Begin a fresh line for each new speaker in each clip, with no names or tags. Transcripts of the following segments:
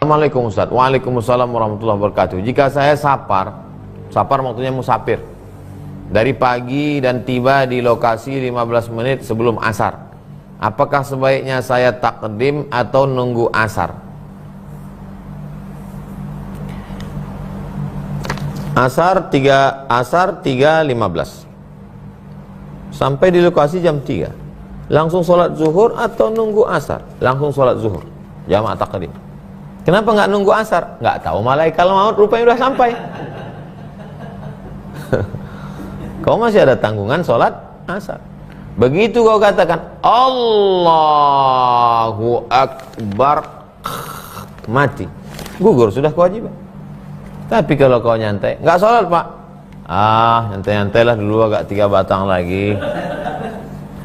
Assalamualaikum Ustaz. Waalaikumsalam warahmatullahi wabarakatuh. Jika saya safar maksudnya musafir, dari pagi dan tiba di lokasi 15 menit sebelum asar, apakah sebaiknya saya takdim atau nunggu asar? Asar 3.15. Sampai di lokasi jam 3. Langsung sholat zuhur atau nunggu asar? Langsung sholat zuhur, jamaah takdim. Kenapa nggak nunggu asar? Nggak tahu, malaikat maut rupanya udah sampai. Kau masih ada tanggungan sholat asar. Begitu kau katakan Allahu Akbar, mati, gugur sudah kewajiban. Tapi kalau kau nyantai, nggak sholat pak, nyantai-nyantailah dulu agak 3 batang lagi.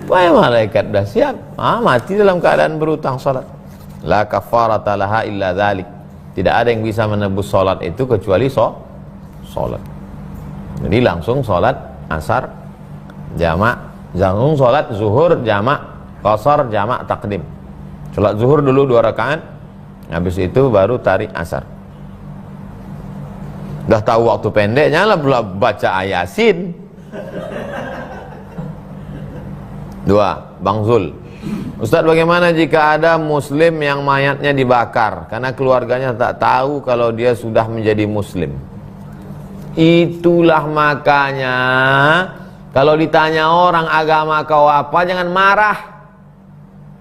Wah, malaikat udah siap, mati dalam keadaan berutang sholat. La kafarata laha illa dzalik. Tidak ada yang bisa menebus sholat itu kecuali sholat. Jadi langsung sholat asar jamak, langsung sholat zuhur jamak, qasar jamak takdim. Sholat zuhur dulu 2 rakaat, habis itu baru tarik asar. Udah tahu waktu pendeknya lah pula baca Yasin. 2. Bang Zul, Ustaz, bagaimana jika ada muslim yang mayatnya dibakar karena keluarganya tak tahu kalau dia sudah menjadi muslim? Itulah makanya kalau ditanya orang agama kau apa, jangan marah.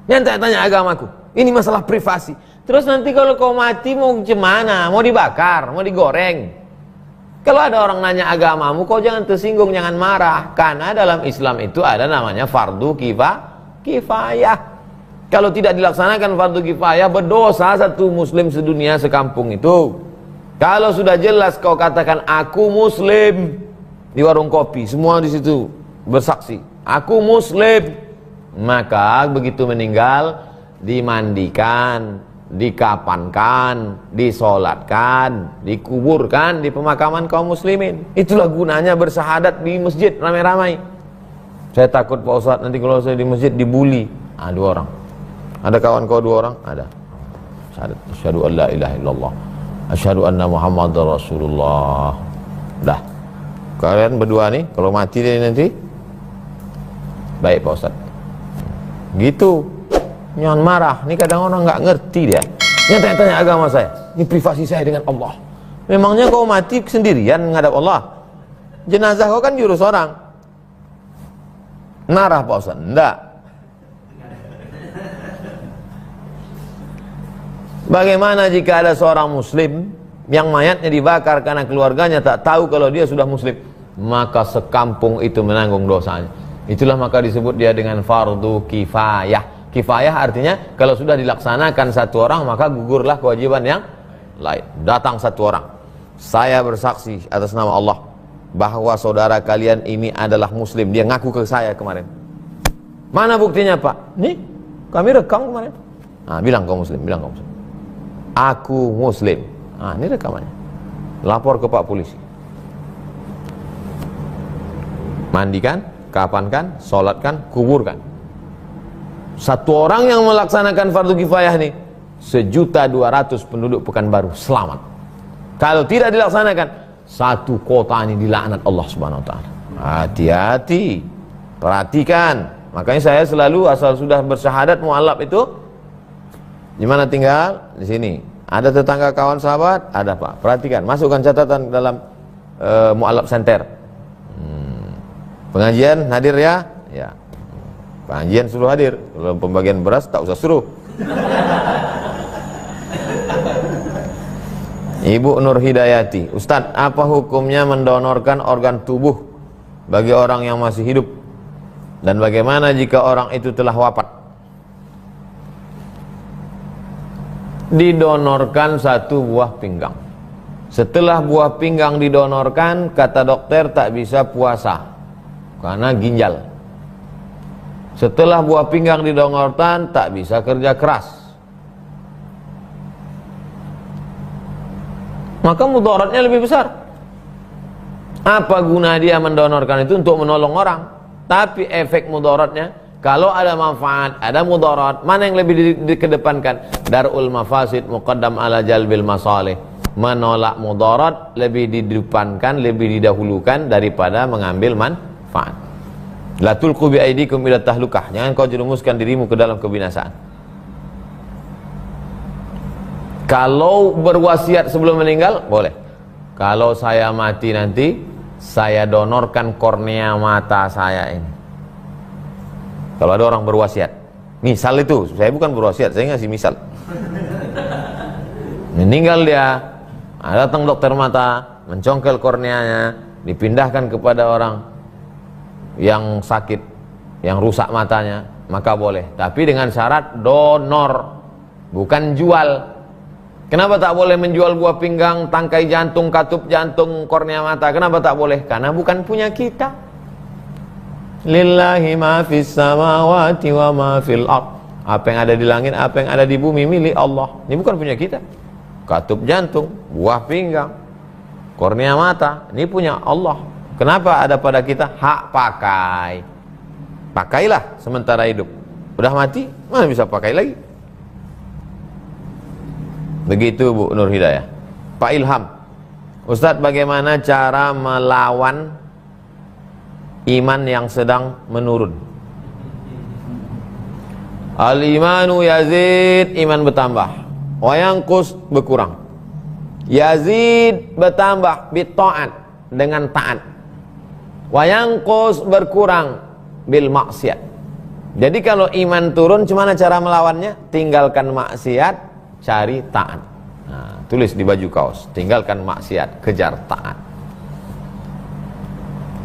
Jangan tanya agamaku, ini masalah privasi. Terus nanti kalau kau mati mau gimana? Mau dibakar, mau digoreng? Kalau ada orang nanya agamamu, kau jangan tersinggung, jangan marah. Karena dalam Islam itu ada namanya fardu kifayah. Kalau tidak dilaksanakan fardu kifayah, berdosa satu muslim sedunia sekampung itu. Kalau sudah jelas kau katakan aku muslim di warung kopi, semua di situ bersaksi, aku muslim, maka begitu meninggal dimandikan, dikapankan, disolatkan, dikuburkan di pemakaman kaum muslimin. Itulah gunanya bersahadat di masjid ramai-ramai. Saya takut Pak Ustadz nanti kalau saya di masjid dibully. 2 orang. Ada kawan kau 2 orang? Ada. Syahadat asyhadu an la ilaha illallah, asyhadu anna muhammadar rasulullah. Dah. Kalian berdua nih kalau mati dia nanti, baik Pak Ustadz. Gitu. Jangan marah. Ini kadang orang nggak ngerti dia. Tanya-tanya agama saya. Ini privasi saya dengan Allah. Memangnya kau mati sendirian menghadap Allah? Jenazah kau kan diurus orang. Marah Pak Ustadz? Enggak. Bagaimana jika ada seorang muslim yang mayatnya dibakar karena keluarganya tak tahu kalau dia sudah muslim? Maka sekampung itu menanggung dosanya. Itulah maka disebut dia dengan fardu kifayah. Kifayah artinya kalau sudah dilaksanakan 1 orang, maka gugurlah kewajiban yang lain. Datang 1 orang, saya bersaksi atas nama Allah bahwa saudara kalian ini adalah muslim. Dia ngaku ke saya kemarin. Mana buktinya Pak? Nih, kami rekam kemarin. Bilang kau muslim, bilang kau muslim. Aku muslim. Ini rekamannya. Lapor ke Pak polisi. Mandikan, kapankan, sholatkan, kuburkan. 1 orang yang melaksanakan fardu kifayah nih, 1.200.000 penduduk Pekanbaru selamat. Kalau tidak dilaksanakan, 1 kota ini dilaknat Allah Subhanahu wa taala. Hati-hati. Perhatikan. Makanya saya selalu asal sudah bersyahadat mualaf itu, di mana tinggal? Di sini. Ada tetangga kawan sahabat? Ada Pak. Perhatikan, masukkan catatan dalam mualaf center. Pengajian hadir ya? Ya. Pengajian suruh hadir. Kalau pembagian beras tak usah suruh. Ibu Nur Hidayati, Ustadz, apa hukumnya mendonorkan organ tubuh bagi orang yang masih hidup? Dan bagaimana jika orang itu telah wafat? Didonorkan 1 buah pinggang. Setelah buah pinggang didonorkan, kata dokter tak bisa puasa karena ginjal. Setelah buah pinggang didonorkan, tak bisa kerja keras. Maka mudaratnya lebih besar. Apa guna dia mendonorkan itu? Untuk menolong orang. Tapi efek mudaratnya Kalau ada manfaat, ada mudarat, mana yang lebih dikedepankan? Darul mafasid muqaddam ala jalbil masalih. Menolak mudarat lebih didepankan, lebih didahulukan daripada mengambil manfaat. La tulqu bi aidikum ila tahlukah. Jangan kau jerumuskan dirimu ke dalam kebinasaan. Kalau berwasiat sebelum meninggal, boleh. Kalau saya mati nanti, saya donorkan kornea mata saya ini. Kalau ada orang berwasiat, misal itu, saya bukan berwasiat, saya ngasih misal. Meninggal dia, datang dokter mata, mencongkel korneanya, dipindahkan kepada orang yang sakit, yang rusak matanya, maka boleh. Tapi dengan syarat donor, bukan jual. Kenapa tak boleh menjual buah pinggang, tangkai jantung, katup jantung, kornea mata? Kenapa tak boleh? Karena bukan punya kita. Lillahi ma fis samawati wa ma fil ard. Apa yang ada di langit, apa yang ada di bumi milik Allah. Ini bukan punya kita. Katup jantung, buah pinggang, kornea mata, ini punya Allah. Kenapa ada pada kita? Hak pakai. Pakailah sementara hidup. Udah mati, mana bisa pakai lagi? Begitu Bu Nur Hidayah. Pak Ilham, Ustadz, bagaimana cara melawan iman yang sedang menurun? Al-imanu yazid, iman bertambah. Wa yanqus, berkurang. Yazid bertambah bitta'at, dengan taat. Wa yanqus, berkurang bil maksiat. Jadi kalau iman turun, gimana cara melawannya? Tinggalkan maksiat, cari taat. Nah, tulis di baju kaos, tinggalkan maksiat, kejar taat.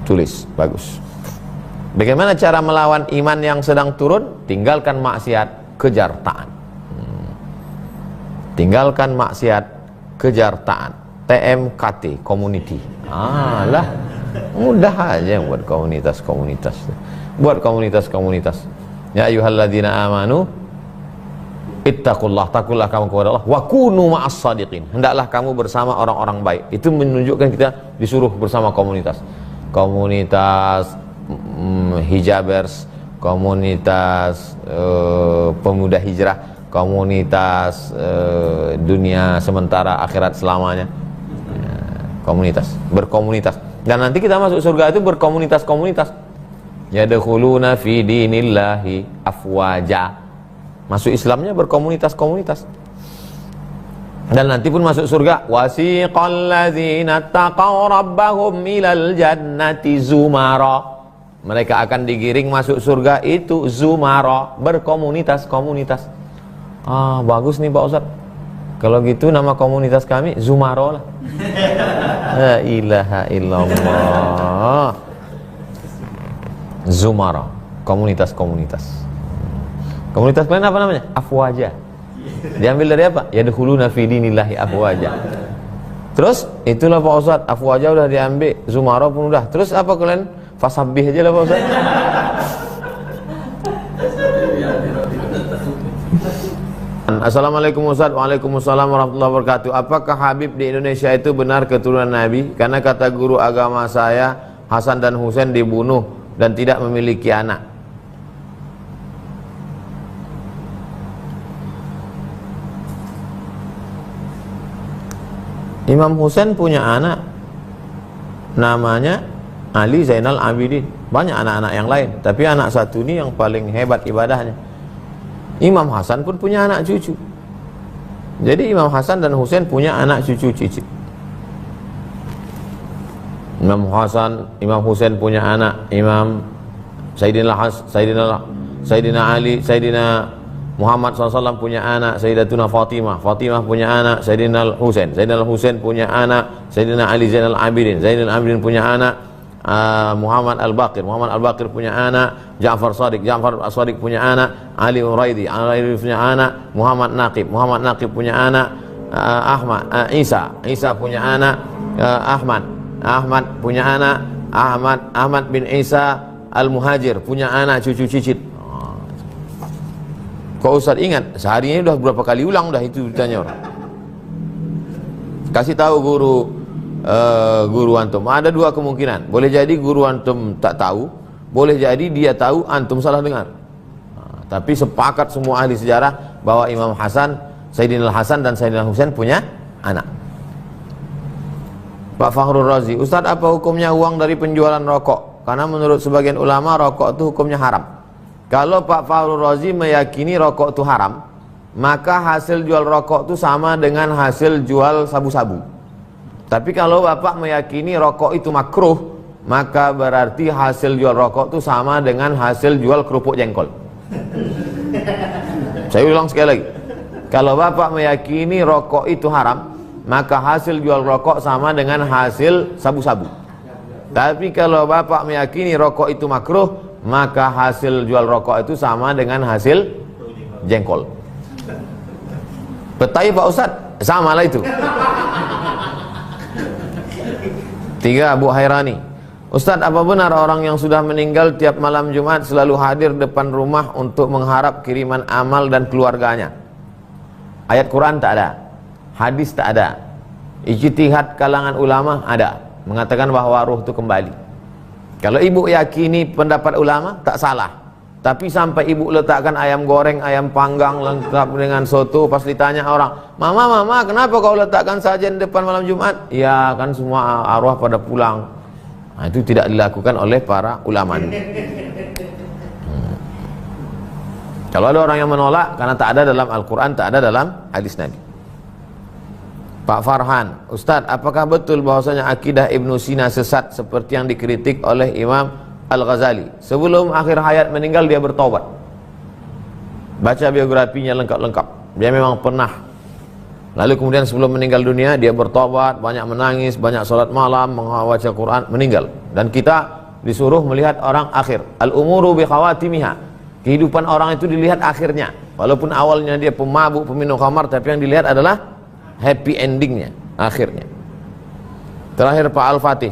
Tulis, bagus. Bagaimana cara melawan iman yang sedang turun? Tinggalkan maksiat, kejar taat. Tinggalkan maksiat, kejar taat. TMKT, community. Lah, mudah aja buat komunitas-komunitas. Buat komunitas-komunitas. Ya ayyuhalladzina amanu ittaqullah, takullah kamu kepada Allah, wa kunu ma'as sadiqin. Hendaklah kamu bersama orang-orang baik. Itu menunjukkan kita disuruh bersama komunitas. Komunitas hijabers, komunitas pemuda hijrah, komunitas dunia sementara akhirat selamanya. Komunitas, berkomunitas. Dan nanti kita masuk surga itu berkomunitas-komunitas. Yadkhuluna fi dinillahi afwaja. Masuk Islamnya berkomunitas-komunitas. Dan nanti pun masuk surga. Wasiqal ladzina taqaw rabbahum ilal jannati zumara. Mereka akan digiring masuk surga itu zumara, berkomunitas-komunitas. Bagus nih Pak Ustadz. Kalau gitu nama komunitas kami Zumaro lah. La ilaha illallah. Zumara, komunitas-komunitas. Komunitas kalian apa namanya? Afwaja. Diambil dari apa? Yadkhuluna fi dinillahi afwaja. Terus itulah Pak Ustadz, afwaja udah diambil, Zumara pun udah. Terus apa kalian? Fasabbih aja lah Pak Ustadz. Assalamualaikum Ustadz. Waalaikumsalam warahmatullahi wabarakatuh. Apakah Habib di Indonesia itu benar keturunan Nabi? Karena kata guru agama saya, Hasan dan Husain dibunuh dan tidak memiliki anak. Imam Husain punya anak namanya Ali Zainal Abidin. Banyak anak-anak yang lain, tapi anak satu ini yang paling hebat ibadahnya. Imam Hasan pun punya anak cucu. Jadi Imam Hasan dan Husain punya anak cucu cicit. Imam Husain punya anak Imam Sayyidina Ali, Sayyidina Muhammad SAW punya anak Sayyidatuna Fatimah punya anak Sayyidina Husain punya anak Sayyidina Ali Zainal Abidin punya anak Muhammad Al-Baqir punya anak Ja'far Shadiq punya anak Ali Uraidi punya anak Muhammad Naqib punya anak Isa punya anak Ahmad punya anak Ahmad bin Isa Al-Muhajir punya anak cucu cicit. Kok Ustaz ingat? Seharinya udah berapa kali ulang dah itu ditanya orang. Kasih tahu guru antum. Ada dua kemungkinan. Boleh jadi guru antum tak tahu, boleh jadi dia tahu, antum salah dengar. Tapi sepakat semua ahli sejarah bahwa Imam Hasan, Sayyidina Hasan dan Sayyidina Husain punya anak. Pak Fakhrul Razi, Ustadz, apa hukumnya uang dari penjualan rokok? Karena menurut sebagian ulama rokok itu hukumnya haram. Kalau Pak Fakhrul Razi meyakini rokok itu haram, maka hasil jual rokok itu sama dengan hasil jual sabu-sabu. Tapi kalau Bapak meyakini rokok itu makruh, maka berarti hasil jual rokok itu sama dengan hasil jual kerupuk jengkol. Saya ulang sekali lagi. Kalau Bapak meyakini rokok itu haram, maka hasil jual rokok sama dengan hasil sabu-sabu. Tapi kalau Bapak meyakini rokok itu makruh, maka hasil jual rokok itu sama dengan hasil jengkol. Betul Pak Ustadz? Sama lah itu. 3. Abu Hairani, Ustadz, apa benar orang yang sudah meninggal tiap malam Jumat selalu hadir depan rumah untuk mengharap kiriman amal dan keluarganya? Ayat Quran tak ada, hadis tak ada, ijtihad kalangan ulama ada, mengatakan bahwa ruh itu kembali. Kalau ibu yakini pendapat ulama, tak salah. Tapi sampai ibu letakkan ayam goreng, ayam panggang lengkap dengan soto, pas ditanya orang, mama, kenapa kau letakkan sajian depan malam Jumat? Ya kan semua arwah pada pulang. Nah, itu tidak dilakukan oleh para ulama. Kalau ada orang yang menolak karena tak ada dalam Al-Quran, tak ada dalam hadis Nabi. Pak Farhan, Ustadz, apakah betul bahwasanya akidah Ibnu Sina sesat seperti yang dikritik oleh Imam Al-Ghazali? Sebelum akhir hayat meninggal dia bertobat. Baca biografinya lengkap-lengkap. Dia memang pernah. Lalu kemudian sebelum meninggal dunia dia bertobat, banyak menangis, banyak sholat malam, membaca Quran, meninggal. Dan kita disuruh melihat orang akhir. Al-umuru bi khawatimiha. Kehidupan orang itu dilihat akhirnya. Walaupun awalnya dia pemabuk, peminum khamar, tapi yang dilihat adalah happy endingnya, akhirnya. Terakhir Pak Al-Fatih,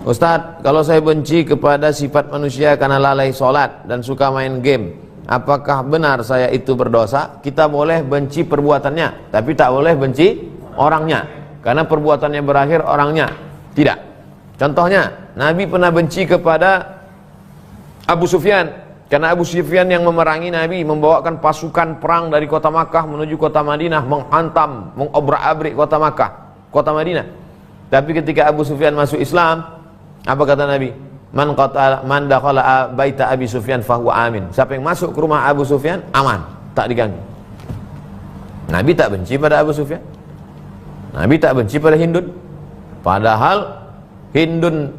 Ustadz, kalau saya benci kepada sifat manusia karena lalai sholat dan suka main game, apakah benar saya itu berdosa? Kita boleh benci perbuatannya, tapi tak boleh benci orangnya, karena perbuatannya berakhir, orangnya tidak. Contohnya, Nabi pernah benci kepada Abu Sufyan, karena Abu Sufyan yang memerangi Nabi, membawakan pasukan perang dari kota Makkah menuju kota Madinah, menghantam, mengobrak-abrik kota Makkah, kota Madinah. Tapi ketika Abu Sufyan masuk Islam, apa kata Nabi? Man dakhala baita Abi Sufyan fahuwa amin. Siapa yang masuk ke rumah Abu Sufyan, aman, tak diganggu. Nabi tak benci pada Abu Sufyan. Nabi tak benci pada Hindun. Padahal Hindun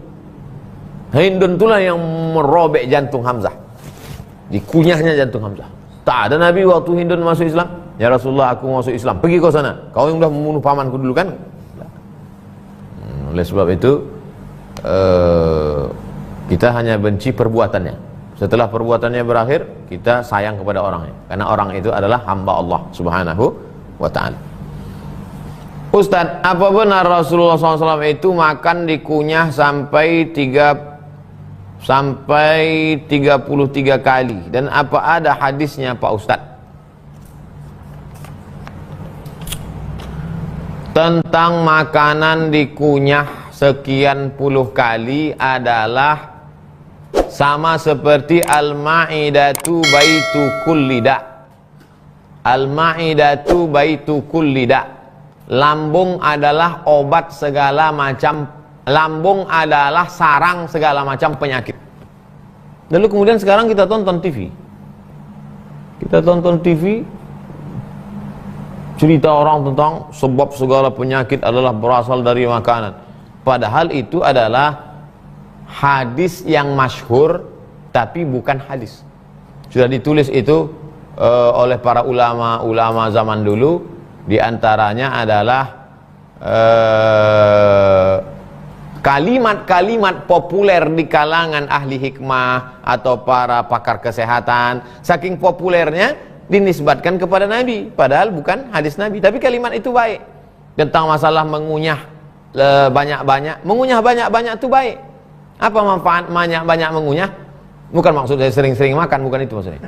itulah yang merobek jantung Hamzah. Dikunyahnya jantung Hamzah. Tak ada Nabi waktu Hindun masuk Islam, ya Rasulullah, aku masuk Islam, pergi kau sana, kau yang sudah membunuh pamanku dulu kan. Oleh sebab itu kita hanya benci perbuatannya. Setelah perbuatannya berakhir, kita sayang kepada orangnya, karena orang itu adalah hamba Allah Subhanahu wa ta'ala. Ustadz, apa benar Rasulullah SAW itu makan dikunyah sampai 33 kali, dan apa ada hadisnya Pak Ustadz tentang makanan dikunyah sekian puluh kali adalah sama seperti al-ma'idatu baitu kullida. Al-ma'idatu baitu kullida, lambung adalah obat segala macam, lambung adalah sarang segala macam penyakit. Lalu kemudian sekarang kita tonton TV. Kita tonton TV, cerita orang tentang sebab segala penyakit adalah berasal dari makanan. Padahal itu adalah hadis yang masyhur, tapi bukan hadis. Sudah ditulis itu oleh para ulama zaman dulu. Di antaranya adalah kalimat-kalimat populer di kalangan ahli hikmah atau para pakar kesehatan. Saking populernya dinisbatkan kepada Nabi, padahal bukan hadis Nabi, tapi kalimat itu baik. Tentang masalah mengunyah banyak-banyak, mengunyah banyak-banyak itu baik. Apa manfaat banyak-banyak mengunyah? Bukan maksudnya sering-sering makan, bukan itu maksudnya.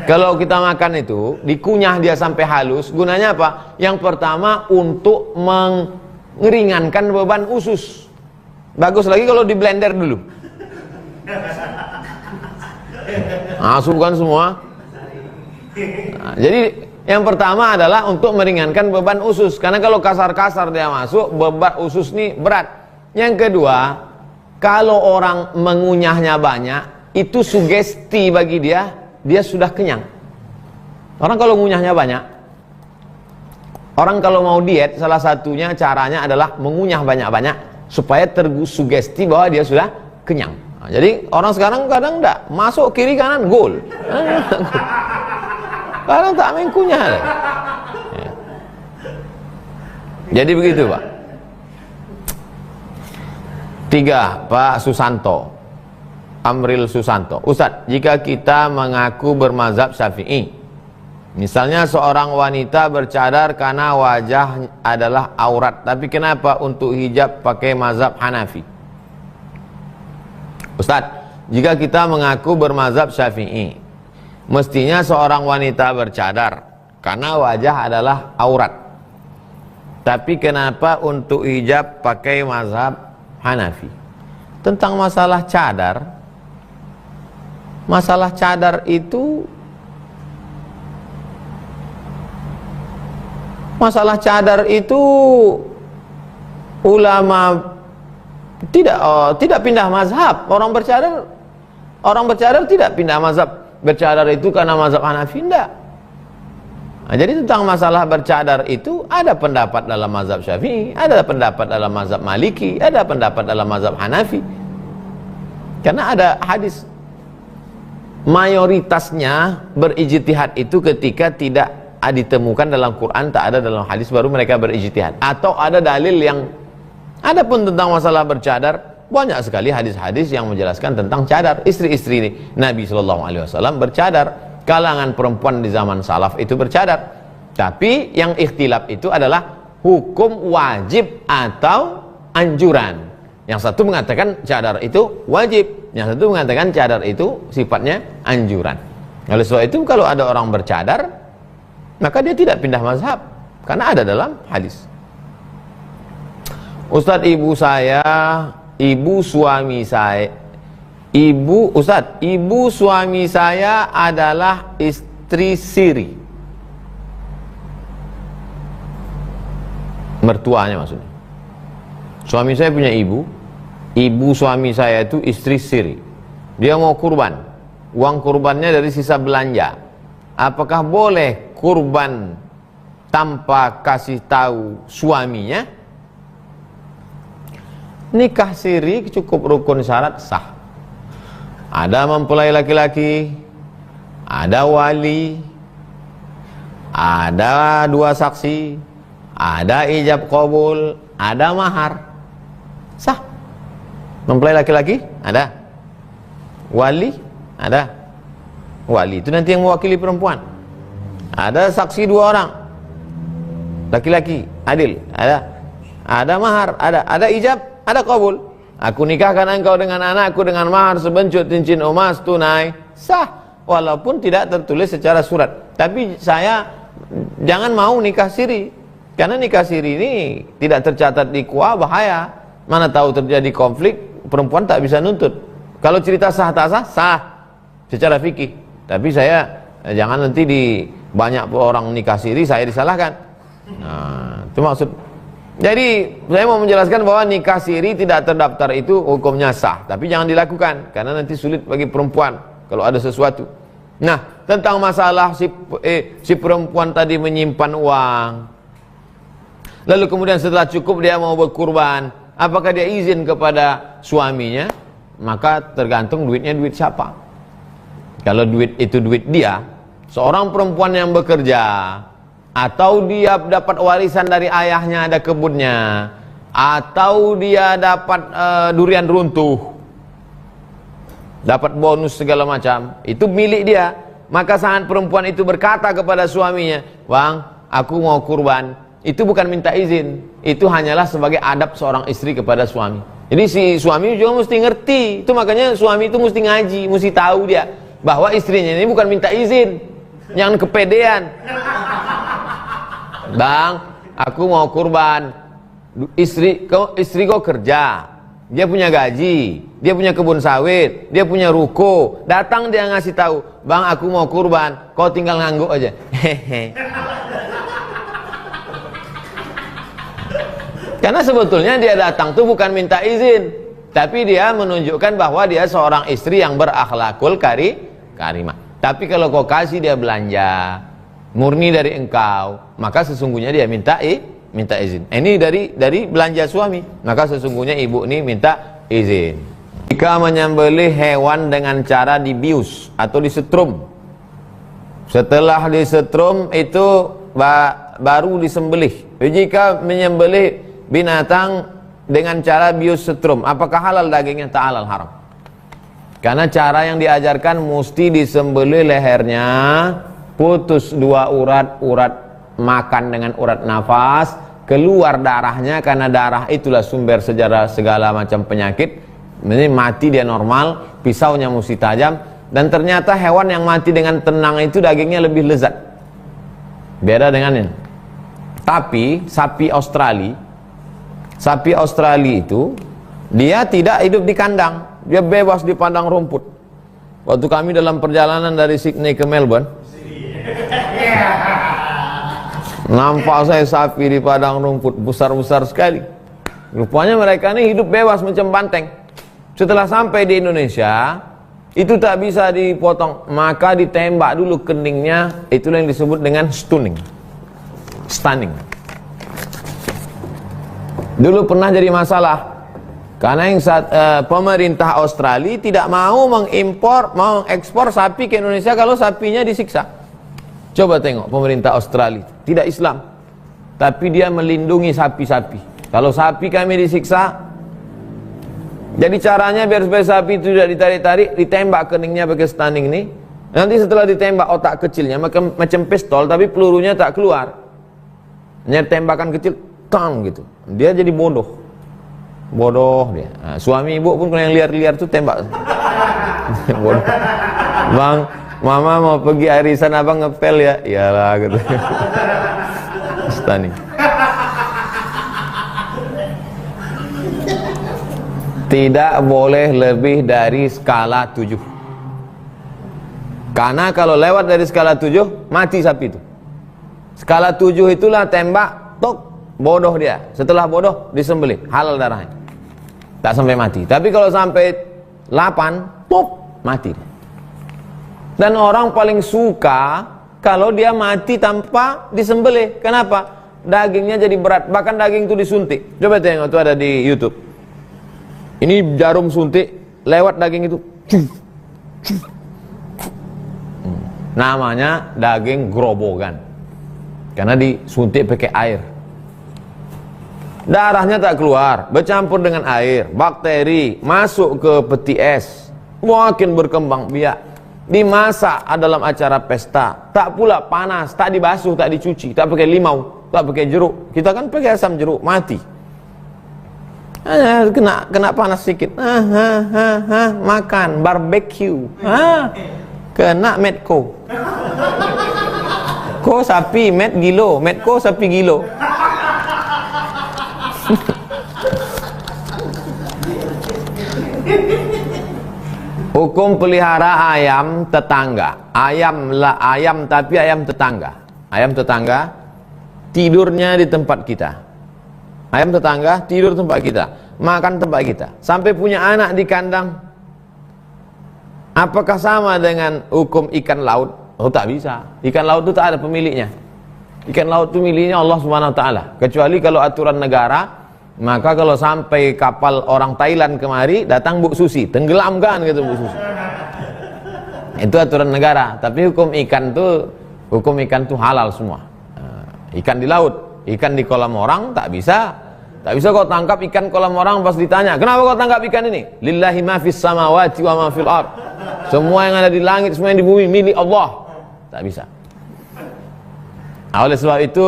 Kalau kita makan itu dikunyah dia sampai halus, gunanya apa? Yang pertama untuk mengeringankan beban usus. Bagus lagi kalau di blender dulu. Masukkan semua Nah, jadi yang pertama adalah untuk meringankan beban usus, karena kalau kasar-kasar dia masuk, beban usus nih berat. Yang kedua, kalau orang mengunyahnya banyak, itu sugesti bagi dia, dia sudah kenyang. Orang kalau mengunyahnya banyak, orang kalau mau diet, salah satunya caranya adalah mengunyah banyak-banyak supaya tersugesti bahwa dia sudah kenyang. Nah, jadi orang sekarang kadang enggak, masuk kiri kanan gol. Kadang tak main kunyah. Ya. Jadi begitu, Pak. 3, Pak Susanto, Amril Susanto. Ustadz, jika kita mengaku bermazhab Syafi'i, misalnya seorang wanita bercadar karena wajah adalah aurat, tapi kenapa untuk hijab pakai mazhab Hanafi? Ustadz, jika kita mengaku bermazhab Syafi'i, mestinya seorang wanita bercadar karena wajah adalah aurat, tapi kenapa untuk hijab pakai mazhab Hanafi? Tentang masalah cadar itu, ulama tidak pindah mazhab. Orang bercadar tidak pindah mazhab. Bercadar itu karena mazhab Hanafi, enggak. Nah, jadi tentang masalah bercadar itu ada pendapat dalam mazhab Syafi'i, ada pendapat dalam mazhab Maliki, ada pendapat dalam mazhab Hanafi. Karena ada hadis. Mayoritasnya berijtihad itu ketika tidak ditemukan dalam Quran, tak ada dalam hadis, baru mereka berijtihad. Atau ada dalil yang, ada pun tentang masalah bercadar, banyak sekali hadis-hadis yang menjelaskan tentang cadar. Istri-istri Nabi SAW bercadar. Kalangan perempuan di zaman salaf itu bercadar. Tapi yang ikhtilaf itu adalah hukum wajib atau anjuran. Yang satu mengatakan cadar itu wajib, yang satu mengatakan cadar itu sifatnya anjuran. Oleh sebab itu kalau ada orang bercadar, maka dia tidak pindah mazhab, karena ada dalam hadis. Ustadz, ibu suami saya adalah istri siri. Mertuanya maksudnya. Suami saya punya ibu suami saya itu istri siri. Dia mau kurban. Uang kurbannya dari sisa belanja. Apakah boleh kurban tanpa kasih tahu suaminya? Nikah siri cukup rukun syarat sah. Ada mempelai laki-laki, ada wali, ada 2 saksi, ada ijab qabul, ada mahar. Sah. Mempelai laki-laki ada, wali ada. Wali itu nanti yang mewakili perempuan. Ada saksi 2 orang, laki-laki adil, ada mahar, ada ijab, ada qabul. Aku nikahkan engkau dengan anakku dengan mahar sebencut cincin emas tunai, sah, walaupun tidak tertulis secara surat. Tapi saya jangan mau nikah siri, karena nikah siri ini tidak tercatat di KUA, bahaya. Mana tahu terjadi konflik, perempuan tak bisa nuntut. Kalau cerita sah tak sah, sah secara fikih. Tapi saya jangan nanti di banyak orang nikah siri saya disalahkan. Nah, itu maksud. Jadi saya mau menjelaskan bahwa nikah siri tidak terdaftar itu hukumnya sah, tapi jangan dilakukan karena nanti sulit bagi perempuan kalau ada sesuatu. Nah, tentang masalah si perempuan tadi menyimpan uang, lalu kemudian setelah cukup dia mau berkurban, apakah dia izin kepada suaminya? Maka tergantung duitnya duit siapa. Kalau duit itu duit dia, seorang perempuan yang bekerja, atau dia dapat warisan dari ayahnya, ada kebunnya, atau dia dapat durian runtuh, dapat bonus segala macam, itu milik dia. Maka saat perempuan itu berkata kepada suaminya, "Bang, aku mau kurban," itu bukan minta izin, itu hanyalah sebagai adab seorang istri kepada suami. Jadi si suami juga mesti ngerti. Itu makanya suami itu mesti ngaji, mesti tahu dia bahwa istrinya ini bukan minta izin, jangan kepedean. "Bang, aku mau kurban." Istri kau kerja, dia punya gaji, dia punya kebun sawit, dia punya ruko. Datang dia ngasih tahu, bang aku mau kurban, kau tinggal ngangguk aja. Hehe. Karena sebetulnya dia datang tuh bukan minta izin, tapi dia menunjukkan bahwa dia seorang istri yang berakhlakul karimah. Tapi kalau kau kasih dia belanja murni dari engkau, maka sesungguhnya dia minta izin. Ini dari belanja suami, maka sesungguhnya ibu ini minta izin. Jika menyembelih hewan dengan cara dibius atau disetrum, setelah disetrum itu baru disembelih. Jika menyembelih binatang dengan cara bius setrum, apakah halal dagingnya? Tak halal, haram. Karena cara yang diajarkan mesti disembelih lehernya, putus dua urat makan dengan urat nafas, keluar darahnya, karena darah itulah sumber segala macam penyakit. Ini mati dia normal, pisaunya mesti tajam. Dan ternyata hewan yang mati dengan tenang itu dagingnya lebih lezat, beda dengan ini. Tapi sapi Australia itu dia tidak hidup di kandang, dia bebas di padang rumput. Waktu kami dalam perjalanan dari Sydney ke Melbourne, nampak saya sapi di padang rumput besar-besar sekali. Rupanya mereka ini hidup bebas macam banteng. Setelah sampai di Indonesia, itu tak bisa dipotong, maka ditembak dulu keningnya. Itulah yang disebut dengan stunning. Dulu pernah jadi masalah karena pemerintah Australia tidak mau mengekspor sapi ke Indonesia kalau sapinya disiksa. Coba tengok pemerintah Australia, tidak Islam, tapi dia melindungi sapi-sapi. Kalau sapi kami disiksa, jadi caranya biar supaya sapi itu tidak ditarik-tarik, ditembak keningnya pakai stunning ini. Nanti setelah ditembak otak kecilnya macam pistol, tapi pelurunya tak keluar. Hanya tembakan kecil, tang gitu. Dia jadi bodoh dia. Nah, suami ibu pun kalau yang liar-liar tuh tembak. Bodoh. Bang, mama mau pergi arisan, abang ngepel ya? Iyalah gitu. Stunning. Tidak boleh lebih dari skala 7. Karena kalau lewat dari skala 7, mati sapi itu. Skala 7 itulah tembak, tok, bodoh dia. Setelah bodoh, disembelih, halal darahnya. Tak sampai mati. Tapi kalau sampai 8, pop, mati. Dan orang paling suka kalau dia mati tanpa disembelih. Kenapa? Dagingnya jadi berat. Bahkan daging itu disuntik. Coba tengok, itu ada di YouTube. Ini jarum suntik, lewat daging itu. Namanya daging gerobogan. Karena disuntik pakai air. Darahnya tak keluar, bercampur dengan air, bakteri masuk ke peti es, makin berkembang biak. Dimasak dalam acara pesta, tak pula panas, tak dibasuh, tak dicuci, tak pakai limau, tak pakai jeruk. Kita kan pakai asam jeruk, mati. Kena panas sedikit, makan barbecue, kena medco. Ko sapi med gilo, medco sapi gilo. Hukum pelihara ayam tetangga. Ayam tapi ayam tetangga. Ayam tetangga tidurnya di tempat kita. Ayam tetangga tidur tempat kita, makan tempat kita, sampai punya anak di kandang. Apakah sama dengan hukum ikan laut? Oh, tak bisa. Ikan laut itu tak ada pemiliknya. Ikan laut itu miliknya Allah Subhanahu wa taala. Kecuali kalau aturan negara, maka kalau sampai kapal orang Thailand kemari, datang Bu Susi, tenggelamkan gitu Bu Susi. Itu aturan negara. Tapi hukum ikan tuh halal semua. Ikan di laut, ikan di kolam orang tak bisa. Tak bisa kau tangkap ikan kolam orang pas ditanya, kenapa kau tangkap ikan ini? Lillahi ma fis samawati wa ma fil ard. Semua yang ada di langit, semua yang di bumi milik Allah. Tak bisa. Oleh sebab itu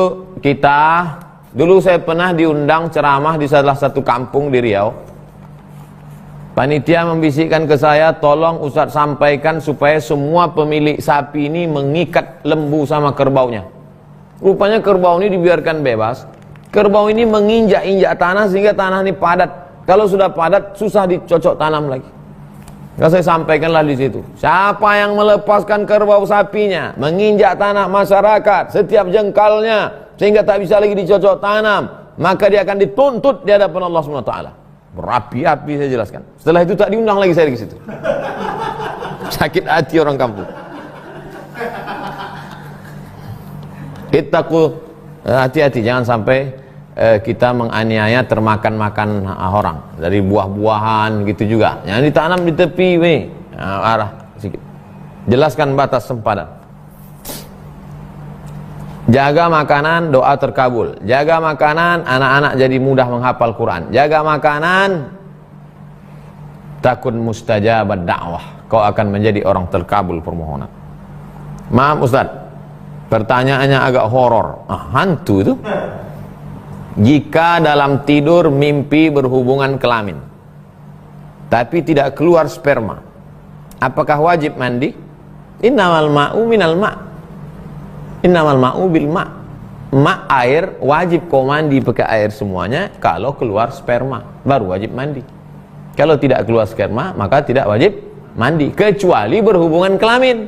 dulu saya pernah diundang ceramah di salah satu kampung di Riau. Panitia membisikkan ke saya, tolong Ustadz sampaikan supaya semua pemilik sapi ini mengikat lembu sama kerbaunya. Rupanya kerbau ini dibiarkan bebas. Kerbau ini menginjak-injak tanah sehingga tanah ini padat. Kalau sudah padat, susah dicocok tanam lagi. Kalau saya sampaikanlah di situ, siapa yang melepaskan kerbau sapinya, menginjak tanah masyarakat, setiap jengkalnya, sehingga tak bisa lagi dicocok tanam, maka dia akan dituntut di hadapan Allah SWT. Berapi-api saya jelaskan. Setelah itu tak diundang lagi saya di situ. Sakit hati orang kampung. Ittaqu, hati-hati jangan sampai kita menganiaya termakan-makan orang dari buah-buahan gitu juga. Yang ditanam di tepi arah sedikit. Jelaskan batas sempadan. Jaga makanan, doa terkabul. Jaga makanan, anak-anak jadi mudah menghafal Quran. Jaga makanan, takun mustajabad dakwah. Kau akan menjadi orang terkabul permohonan. Maaf Ustaz, pertanyaannya agak horor. Hantu itu? Jika dalam tidur mimpi berhubungan kelamin, tapi tidak keluar sperma, apakah wajib mandi? Innamal ma'u minal ma'. Innamal ma'u bil ma'. Ma' air, wajib kau mandi pakai air semuanya. Kalau keluar sperma, baru wajib mandi. Kalau tidak keluar sperma, maka tidak wajib mandi, kecuali berhubungan kelamin.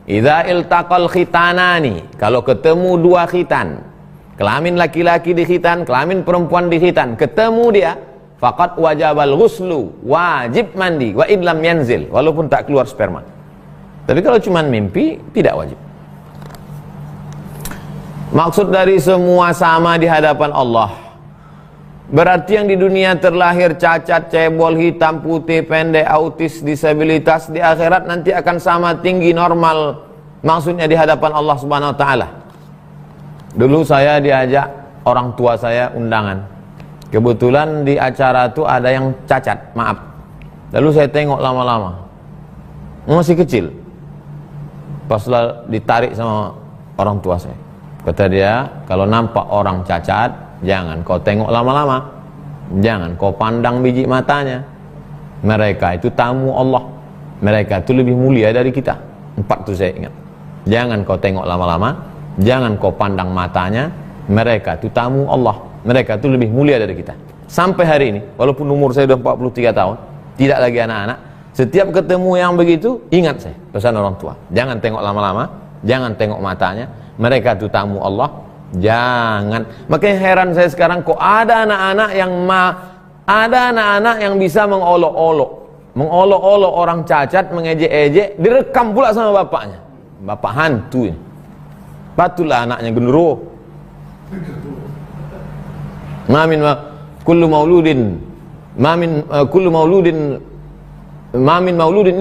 Idza iltaqal khitanani, kalau ketemu dua khitan, kelamin laki-laki di khitan, kelamin perempuan di khitan, ketemu dia, faqad wajabal ghuslu, wajib mandi, wa idlam yanzil, walaupun tak keluar sperma. Tapi kalau cuma mimpi, tidak wajib. Maksud dari semua sama di hadapan Allah, berarti yang di dunia terlahir cacat, cebol, hitam, putih, pendek, autis, disabilitas, di akhirat nanti akan sama tinggi, normal, maksudnya di hadapan Allah Subhanahu wa ta'ala. Dulu saya diajak orang tua saya undangan. Kebetulan di acara itu ada yang cacat, maaf. Lalu saya tengok lama-lama, masih kecil. Pas ditarik sama orang tua saya, kata dia, kalau nampak orang cacat, jangan kau tengok lama-lama, jangan kau pandang biji matanya. Mereka itu tamu Allah, mereka itu lebih mulia dari kita. 4 itu saya ingat. Jangan kau tengok lama-lama, jangan kau pandang matanya, mereka itu tamu Allah, mereka itu lebih mulia dari kita. Sampai hari ini, walaupun umur saya sudah 43 tahun, tidak lagi anak-anak, setiap ketemu yang begitu, ingat saya pesan orang tua, jangan tengok lama-lama, jangan tengok matanya, mereka itu tamu Allah, jangan. Makanya heran saya sekarang, kok ada anak-anak yang bisa mengolok-olok orang cacat, mengejek-ejek, direkam pula sama bapaknya. Bapak hantu ini. Patutlah anaknya genderuwo. Mamin kullu mauludin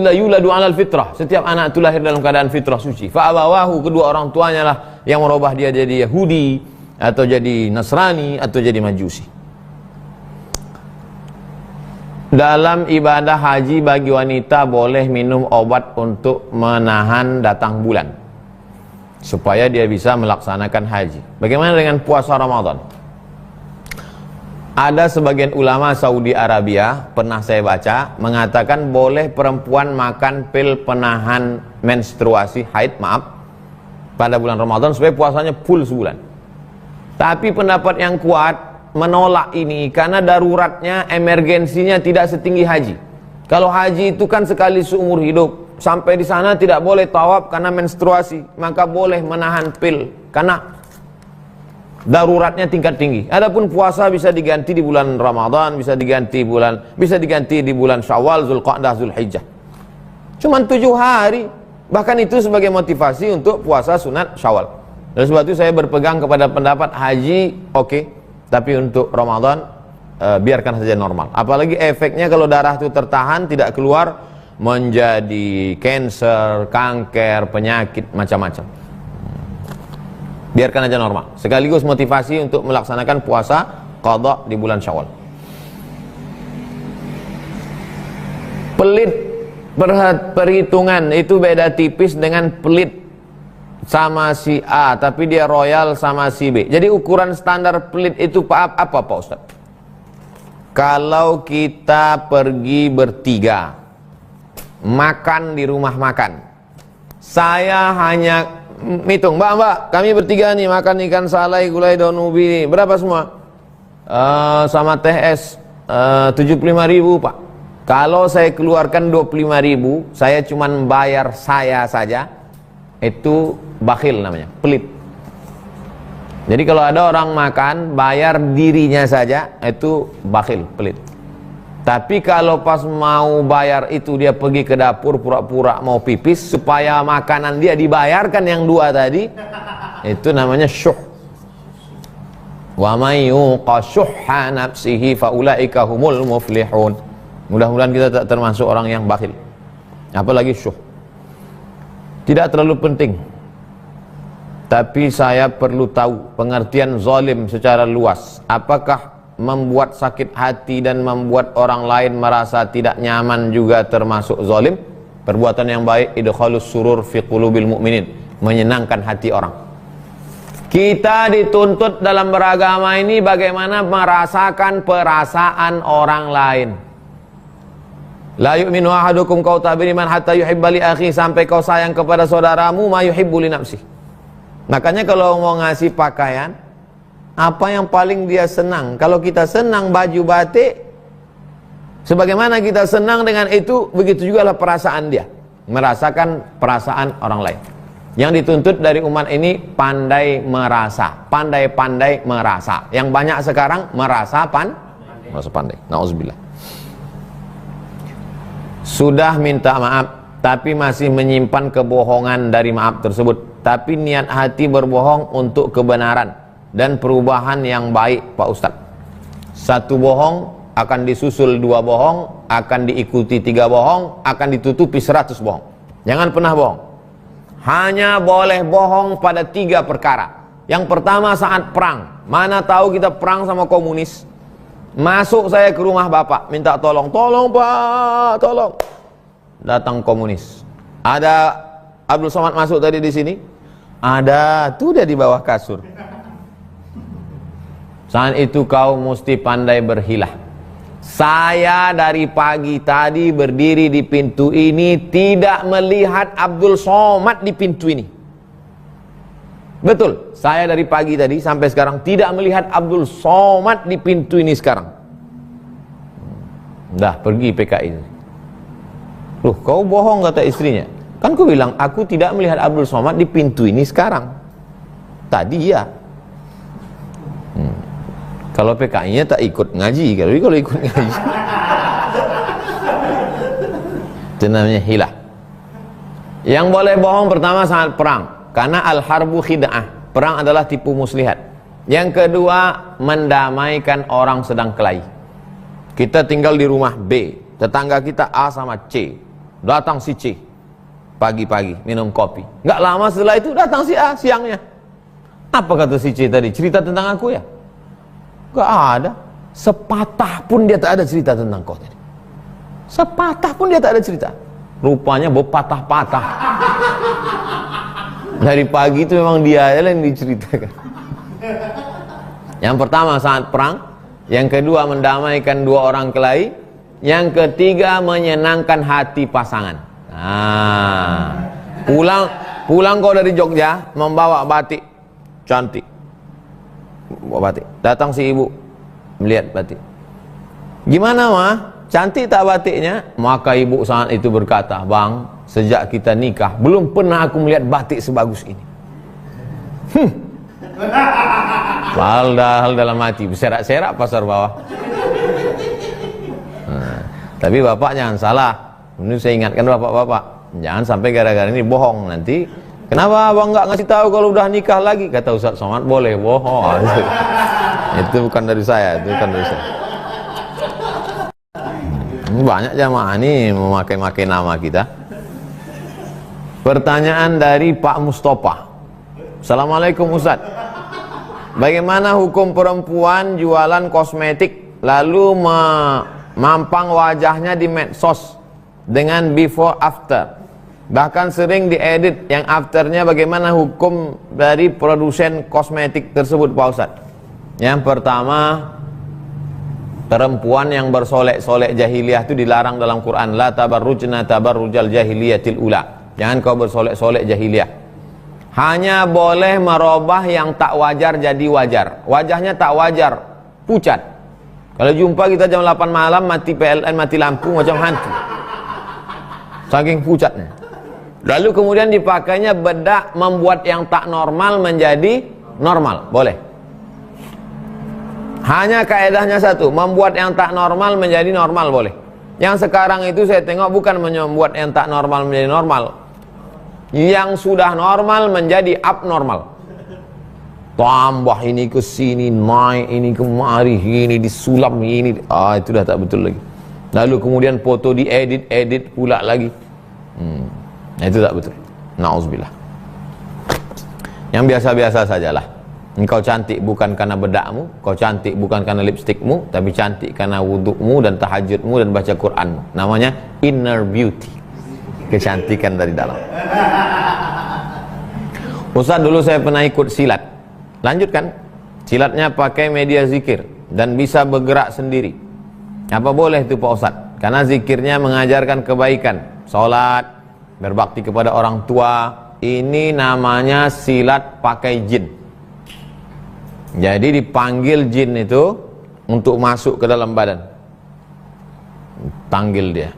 illa yuladu 'alal fitrah. Setiap anak itu lahir dalam keadaan fitrah suci. Fa abawahu, kedua orang tuanya lah yang merubah dia jadi Yahudi atau jadi Nasrani atau jadi Majusi. Dalam ibadah haji bagi wanita boleh minum obat untuk menahan datang bulan supaya dia bisa melaksanakan haji. Bagaimana dengan puasa Ramadan? Ada sebagian ulama Saudi Arabia, pernah saya baca, mengatakan boleh perempuan makan pil penahan menstruasi haid, pada bulan Ramadan supaya puasanya full sebulan. Tapi pendapat yang kuat menolak ini karena daruratnya, emergensinya tidak setinggi haji. Kalau haji itu kan sekali seumur hidup, sampai di sana tidak boleh tawaf karena menstruasi, maka boleh menahan pil karena daruratnya tingkat tinggi. Adapun puasa bisa diganti di bulan Ramadan, bisa diganti di bulan Syawal, Zulqa'dah, Zulhijjah. Cuman 7 hari, bahkan itu sebagai motivasi untuk puasa sunat Syawal. Dan sebab itu saya berpegang kepada pendapat haji oke. Tapi untuk Ramadan biarkan saja normal. Apalagi efeknya kalau darah itu tertahan, tidak keluar, menjadi cancer, kanker, penyakit macam-macam. Biarkan aja normal. Sekaligus motivasi untuk melaksanakan puasa qadha di bulan Syawal. Pelit perhitungan itu beda tipis dengan pelit sama si A, tapi dia royal sama si B. Jadi ukuran standar pelit itu apa Pak Ustaz? Kalau kita pergi bertiga makan di rumah makan, saya hanya hitung, mbak, kami bertiga nih makan ikan salai, gulai daun ubi, berapa semua? Sama teh es 75.000 Pak. Kalau saya keluarkan 25.000, saya cuma bayar saya saja, itu bakhil namanya, pelit. Jadi kalau ada orang makan, bayar dirinya saja, itu bakhil, pelit. Tapi kalau pas mau bayar itu dia pergi ke dapur pura-pura mau pipis supaya makanan dia dibayarkan yang dua tadi, itu namanya syuh. Wa may yuqa syuhha nafsihi fa ulaika humul muflihun. Mudah-mudahan kita tak termasuk orang yang bakhil. Apalagi syuh. Tidak terlalu penting. Tapi saya perlu tahu pengertian zalim secara luas. Apakah membuat sakit hati dan membuat orang lain merasa tidak nyaman juga termasuk zalim? Perbuatan yang baik idkhalus surur fi qulubil mu'minin, menyenangkan hati orang. Kita dituntut dalam beragama ini bagaimana merasakan perasaan orang lain. La yu'minu ahadukum kau tabiriman hatta yuhibba li akhi, sampai kau sayang kepada saudaramu ma yuhibbu li nafsi. Makanya kalau mau ngasih pakaian, apa yang paling dia senang? Kalau kita senang baju batik, sebagaimana kita senang dengan itu, begitu juga lah perasaan dia, merasakan perasaan orang lain. Yang dituntut dari umat ini pandai merasa, pandai-pandai merasa. Yang banyak sekarang merasa pandai. Nauzubillah. Sudah minta maaf, tapi masih menyimpan kebohongan dari maaf tersebut. Tapi niat hati berbohong untuk kebenaran dan perubahan yang baik, Pak Ustadz. Satu bohong akan disusul dua bohong, akan diikuti tiga bohong, akan ditutupi 100 bohong. Jangan pernah bohong. Hanya boleh bohong pada 3 perkara. Yang pertama saat perang. Mana tahu kita perang sama komunis. Masuk saya ke rumah bapak, minta tolong. Tolong Pak, tolong. Datang komunis. Ada Abdul Somad masuk tadi di sini. Ada, tuh dia di bawah kasur. Saat itu kau mesti pandai berhilah. Saya dari pagi tadi berdiri di pintu ini tidak melihat Abdul Somad di pintu ini. Betul, saya dari pagi tadi sampai sekarang tidak melihat Abdul Somad di pintu ini sekarang. Dah pergi PKI. Loh, kau bohong kata istrinya. Kan ku bilang aku tidak melihat Abdul Somad di pintu ini sekarang. Tadi ya. Kalau PKI-nya tak ikut ngaji, kalau ikut ngaji. Itu namanya hilah. Yang boleh bohong pertama saat perang, karena al-harbu khid'ah. Perang adalah tipu muslihat. Yang kedua, mendamaikan orang sedang kelahi. Kita tinggal di rumah B, tetangga kita A sama C. Datang si C pagi-pagi minum kopi. Nggak lama setelah itu datang si A siangnya. Apa kata si C tadi? Cerita tentang aku ya? Gak ada. Sepatah pun dia tak ada cerita tentang kau tadi. Sepatah pun dia tak ada cerita. Rupanya berpatah-patah. Dari pagi itu memang dia yang diceritakan. Yang pertama saat perang. Yang kedua mendamaikan dua orang kelahi. Yang ketiga menyenangkan hati pasangan. Nah, pulang kau dari Jogja membawa batik cantik. Bawa batik. Datang si ibu melihat batik. Gimana mah? Cantik tak batiknya? Maka ibu saat itu berkata, Bang, sejak kita nikah belum pernah aku melihat batik sebagus ini. Padahal dalam hati berserak-serak pasar bawah. Nah, tapi bapak jangan salah. Ini saya ingatkan bapak-bapak, jangan sampai gara-gara ini bohong nanti. Kenapa abang nggak ngasih tahu kalau udah nikah lagi? Kata Ustaz Somad, boleh bohong. Itu bukan dari saya, itu bukan dari saya. Banyak jamaah nih memakai nama kita. Pertanyaan dari Pak Mustafa. Assalamualaikum Ustaz. Bagaimana hukum perempuan jualan kosmetik lalu memampang wajahnya di medsos dengan before after? Bahkan sering diedit yang afternya. Bagaimana hukum dari produsen kosmetik tersebut Pak Ustaz? Yang pertama, perempuan yang bersolek-solek jahiliyah itu dilarang dalam Quran. La tabarrujna tabarrujal jahiliyatil ula. Jangan kau bersolek-solek jahiliyah. Hanya boleh merubah yang tak wajar jadi wajar. Wajahnya tak wajar, pucat. Kalau jumpa kita jam 8 malam, mati PLN, mati lampu macam hantu. Saking pucatnya. Lalu kemudian dipakainya bedak membuat yang tak normal menjadi normal. Boleh. Hanya kaedahnya satu, membuat yang tak normal menjadi normal boleh. Yang sekarang itu saya tengok bukan membuat yang tak normal menjadi normal. Yang sudah normal menjadi abnormal. Tambah ini ke sini, naik ini kemari, ini disulam ini. Itu dah tak betul lagi. Lalu kemudian foto diedit pula lagi. Itu tak betul. Na'udzubillah. Yang biasa-biasa sajalah. Engkau cantik bukan karena bedakmu, kau cantik bukan karena lipstikmu, tapi cantik karena wudukmu dan tahajudmu dan baca Quranmu. Namanya inner beauty. Kecantikan dari dalam. Ustaz, dulu saya pernah ikut silat. Lanjutkan. Silatnya pakai media zikir dan bisa bergerak sendiri. Apa boleh itu Pak Ustaz? Karena zikirnya mengajarkan kebaikan, sholat, berbakti kepada orang tua. Ini namanya silat pakai jin. Jadi dipanggil jin itu untuk masuk ke dalam badan. Panggil dia,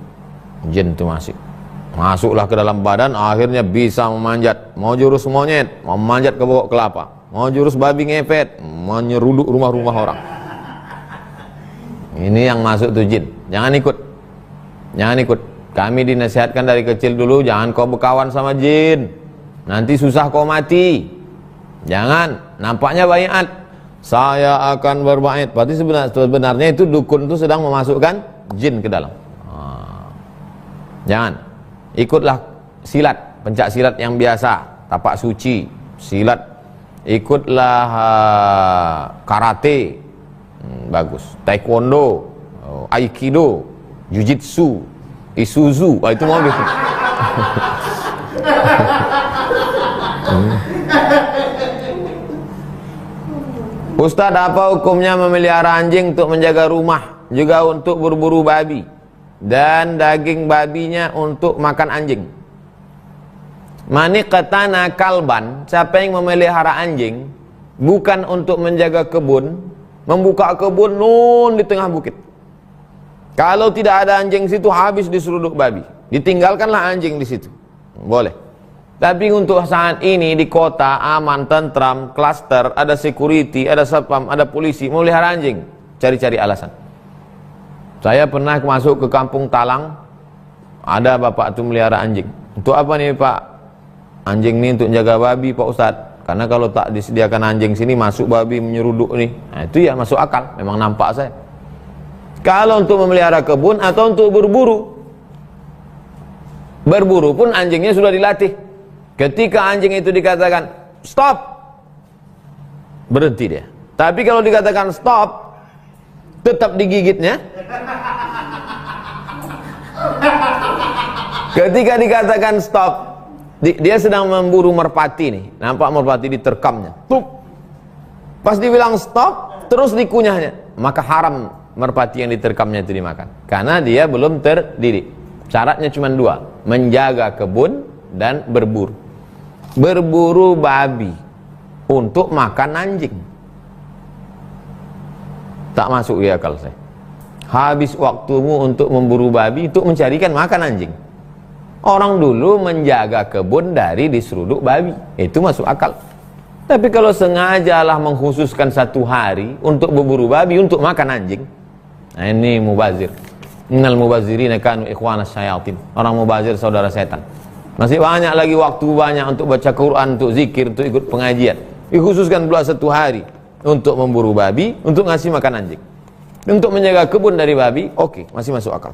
jin itu masuklah ke dalam badan. Akhirnya bisa memanjat. Mau jurus monyet, mau memanjat ke pokok kelapa. Mau jurus babi ngepet, menyeruduk rumah-rumah orang. Ini yang masuk tuh jin. Jangan ikut. Jangan ikut. Kami dinasihatkan dari kecil dulu, jangan kau berkawan sama jin. Nanti susah kau mati. Jangan. Nampaknya baiat. Saya akan berbait. Berarti sebenarnya itu dukun itu sedang memasukkan jin ke dalam. Jangan. Ikutlah silat, pencak silat yang biasa, tapak suci, silat. Ikutlah karate. Bagus. Taekwondo, aikido, jujitsu, isuzu. Itu mobil. Ustaz, apa hukumnya memelihara anjing untuk menjaga rumah, juga untuk berburu babi, dan daging babinya untuk makan anjing? Mani qatana kalban, siapa yang memelihara anjing bukan untuk menjaga kebun, membuka kebun nun di tengah bukit. Kalau tidak ada anjing situ, habis diseruduk babi. Ditinggalkanlah anjing di situ. Boleh. Tapi untuk saat ini di kota aman, tentram, klaster, ada security, ada satpam, ada polisi, memelihara anjing, cari-cari alasan. Saya pernah masuk ke kampung Talang, ada bapak itu melihara anjing. Untuk apa nih Pak? Anjing ini untuk jaga babi Pak Ustadz. Karena kalau tak disediakan anjing sini, masuk babi menyeruduk nih. Nah, itu ya masuk akal, memang nampak saya. Kalau untuk memelihara kebun atau untuk berburu, berburu pun anjingnya sudah dilatih. Ketika anjing itu dikatakan stop, berhenti dia. Tapi kalau dikatakan stop, tetap digigitnya. Ketika dikatakan stop, dia sedang memburu merpati nih. Nampak merpati diterkamnya. Tup. Pas dibilang stop, terus dikunyahnya. Maka haram merpati yang diterkamnya itu dimakan. Karena dia belum terdidik. Syaratnya cuma dua, menjaga kebun dan berburu. Berburu babi untuk makan anjing, tak masuk di akal saya. Habis waktumu untuk memburu babi, untuk mencarikan makan anjing. Orang dulu menjaga kebun dari diseruduk babi, itu masuk akal. Tapi kalau sengajalah mengkhususkan satu hari untuk berburu babi, untuk makan anjing, nah ini mubazir. Innal mubazirina kanu ikhwanas syayatin. Orang mubazir saudara setan. Masih banyak lagi waktu banyak untuk baca Quran, untuk zikir, untuk ikut pengajian. Dikhususkan pula satu hari untuk memburu babi, untuk ngasih makan anjing. Untuk menjaga kebun dari babi, oke, masih masuk akal.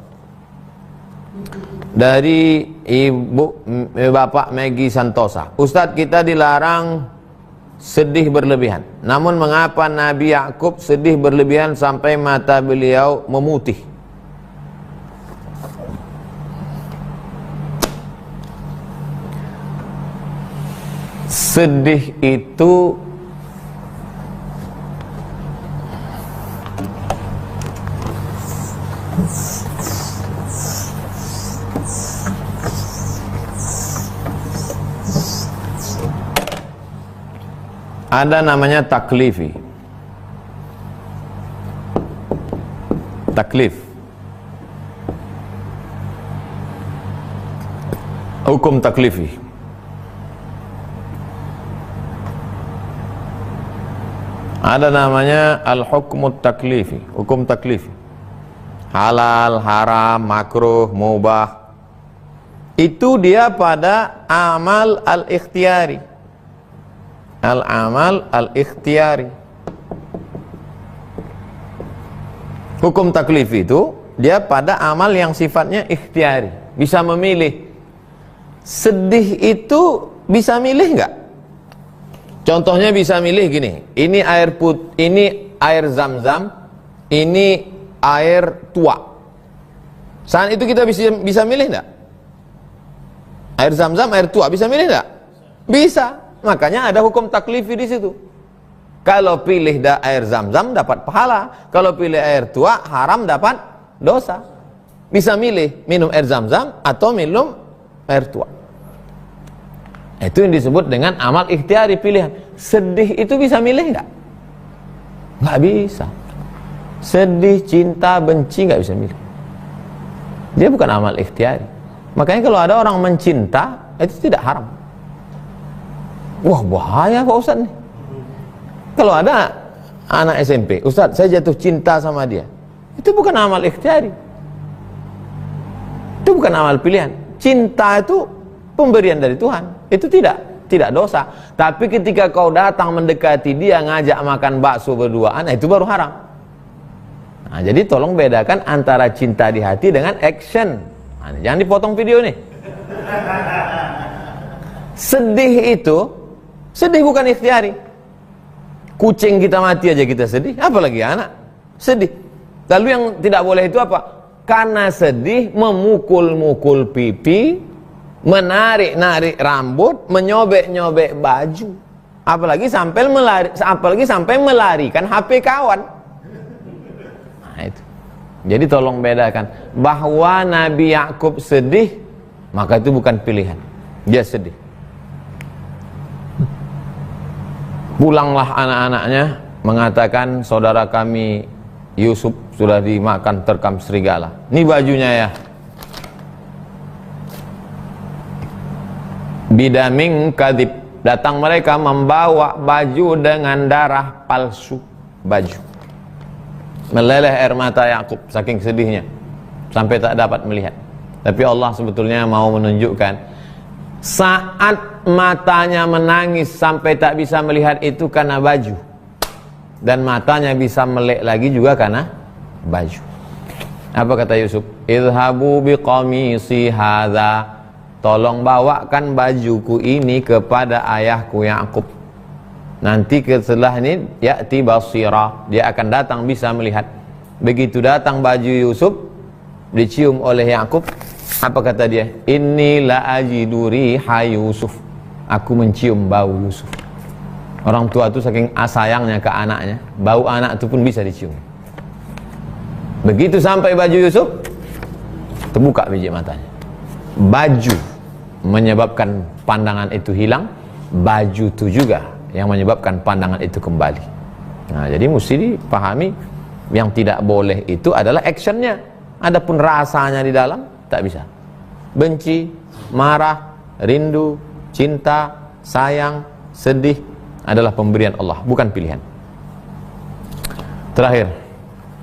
Dari Bapak Megi Santosa. Ustadz, kita dilarang sedih berlebihan. Namun mengapa Nabi Yakub sedih berlebihan sampai mata beliau memutih? Sedih itu ada namanya taklifi. taklif. Hukum taklifi. Ada namanya al-hukmut taklifi, hukum taklifi. Halal, haram, makruh, mubah. Itu dia pada amal al-ikhtiyari. Al-amal al-ikhtiyari. Hukum taklifi itu dia pada amal yang sifatnya ikhtiyari, bisa memilih. Sedih itu bisa milih enggak? Contohnya bisa milih gini, ini air zam-zam, ini air tua. Saat itu kita bisa milih enggak? Air zam-zam, air tua, bisa milih enggak? Bisa. Makanya ada hukum taklifi di situ. Kalau pilih air zam-zam dapat pahala, kalau pilih air tua haram dapat dosa. Bisa milih minum air zam-zam atau minum air tua. Itu yang disebut dengan amal ikhtiari, pilihan. Sedih itu bisa milih enggak? Enggak bisa. Sedih, cinta, benci enggak bisa milih. Dia bukan amal ikhtiari. Makanya kalau ada orang mencinta, itu tidak haram. Wah, bahaya Pak Ustadz nih. Kalau ada anak SMP, Ustadz saya jatuh cinta sama dia, itu bukan amal ikhtiari. Itu bukan amal pilihan. Cinta itu pemberian dari Tuhan. Itu tidak dosa. Tapi ketika kau datang mendekati dia, ngajak makan bakso berduaan, itu baru haram. Nah, jadi tolong bedakan antara cinta di hati dengan action. Nah, jangan dipotong video nih. Sedih bukan ikhtiari. Kucing kita mati aja kita sedih, apalagi anak sedih. Lalu yang tidak boleh itu apa? Karena sedih memukul-mukul pipi, menarik-narik rambut, menyobek-nyobek baju, apalagi sampai melarikan HP kawan. Nah, itu. Jadi tolong bedakan bahwa Nabi Yakub sedih, maka itu bukan pilihan. Dia sedih. Pulanglah anak-anaknya mengatakan, saudara kami Yusuf sudah dimakan terkam serigala. Ini bajunya ya. Bidaming kadib, datang mereka membawa baju dengan darah palsu. Baju meleleh air mata Yakub saking sedihnya sampai tak dapat melihat. Tapi Allah sebetulnya mau menunjukkan saat matanya menangis sampai tak bisa melihat itu karena baju, dan matanya bisa melek lagi juga karena baju. Apa kata Yusuf? Idhabu biqamisi hadza, tolong bawakan bajuku ini kepada ayahku Yakub. Nanti setelah ini ya'ti basira, dia akan datang bisa melihat. Begitu datang baju Yusuf dicium oleh Yakub, apa kata dia? Inni la ajidu riha Yusuf, aku mencium bau Yusuf. Orang tua itu saking sayangnya ke anaknya, bau anak itu pun bisa dicium. Begitu sampai baju Yusuf, terbuka biji matanya. Baju menyebabkan pandangan itu hilang, baju itu juga yang menyebabkan pandangan itu kembali. Nah, jadi mesti dipahami, yang tidak boleh itu adalah actionnya. Adapun rasanya di dalam tak bisa. Benci, marah, rindu, cinta, sayang, sedih adalah pemberian Allah, bukan pilihan. Terakhir,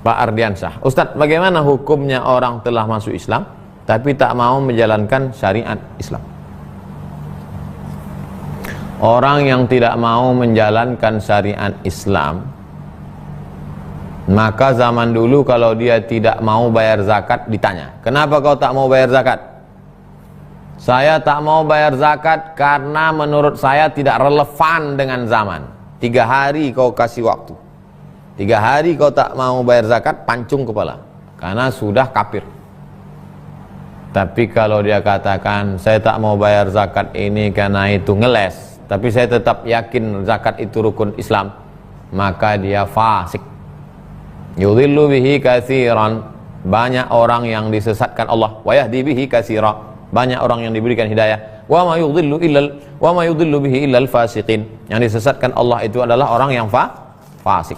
Pak Ardiansyah, Ustadz, bagaimana hukumnya orang telah masuk Islam tapi tak mau menjalankan syariat Islam? Orang yang tidak mau menjalankan syariat Islam, maka zaman dulu kalau dia tidak mau bayar zakat ditanya, kenapa kau tak mau bayar zakat? Saya tak mau bayar zakat karena menurut saya tidak relevan dengan zaman. 3 hari kau kasih waktu, 3 hari kau tak mau bayar zakat, pancung kepala, karena sudah kafir. Tapi kalau dia katakan saya tak mau bayar zakat ini karena itu ngeles, tapi saya tetap yakin zakat itu rukun Islam, maka dia fasik. Yudhillu bihi katsiran, banyak orang yang disesatkan Allah, wa yahdi bihi katsira, banyak orang yang diberikan hidayah. Wa ma yudhillu bihi illal fasiqin, yang disesatkan Allah itu adalah orang yang fasik.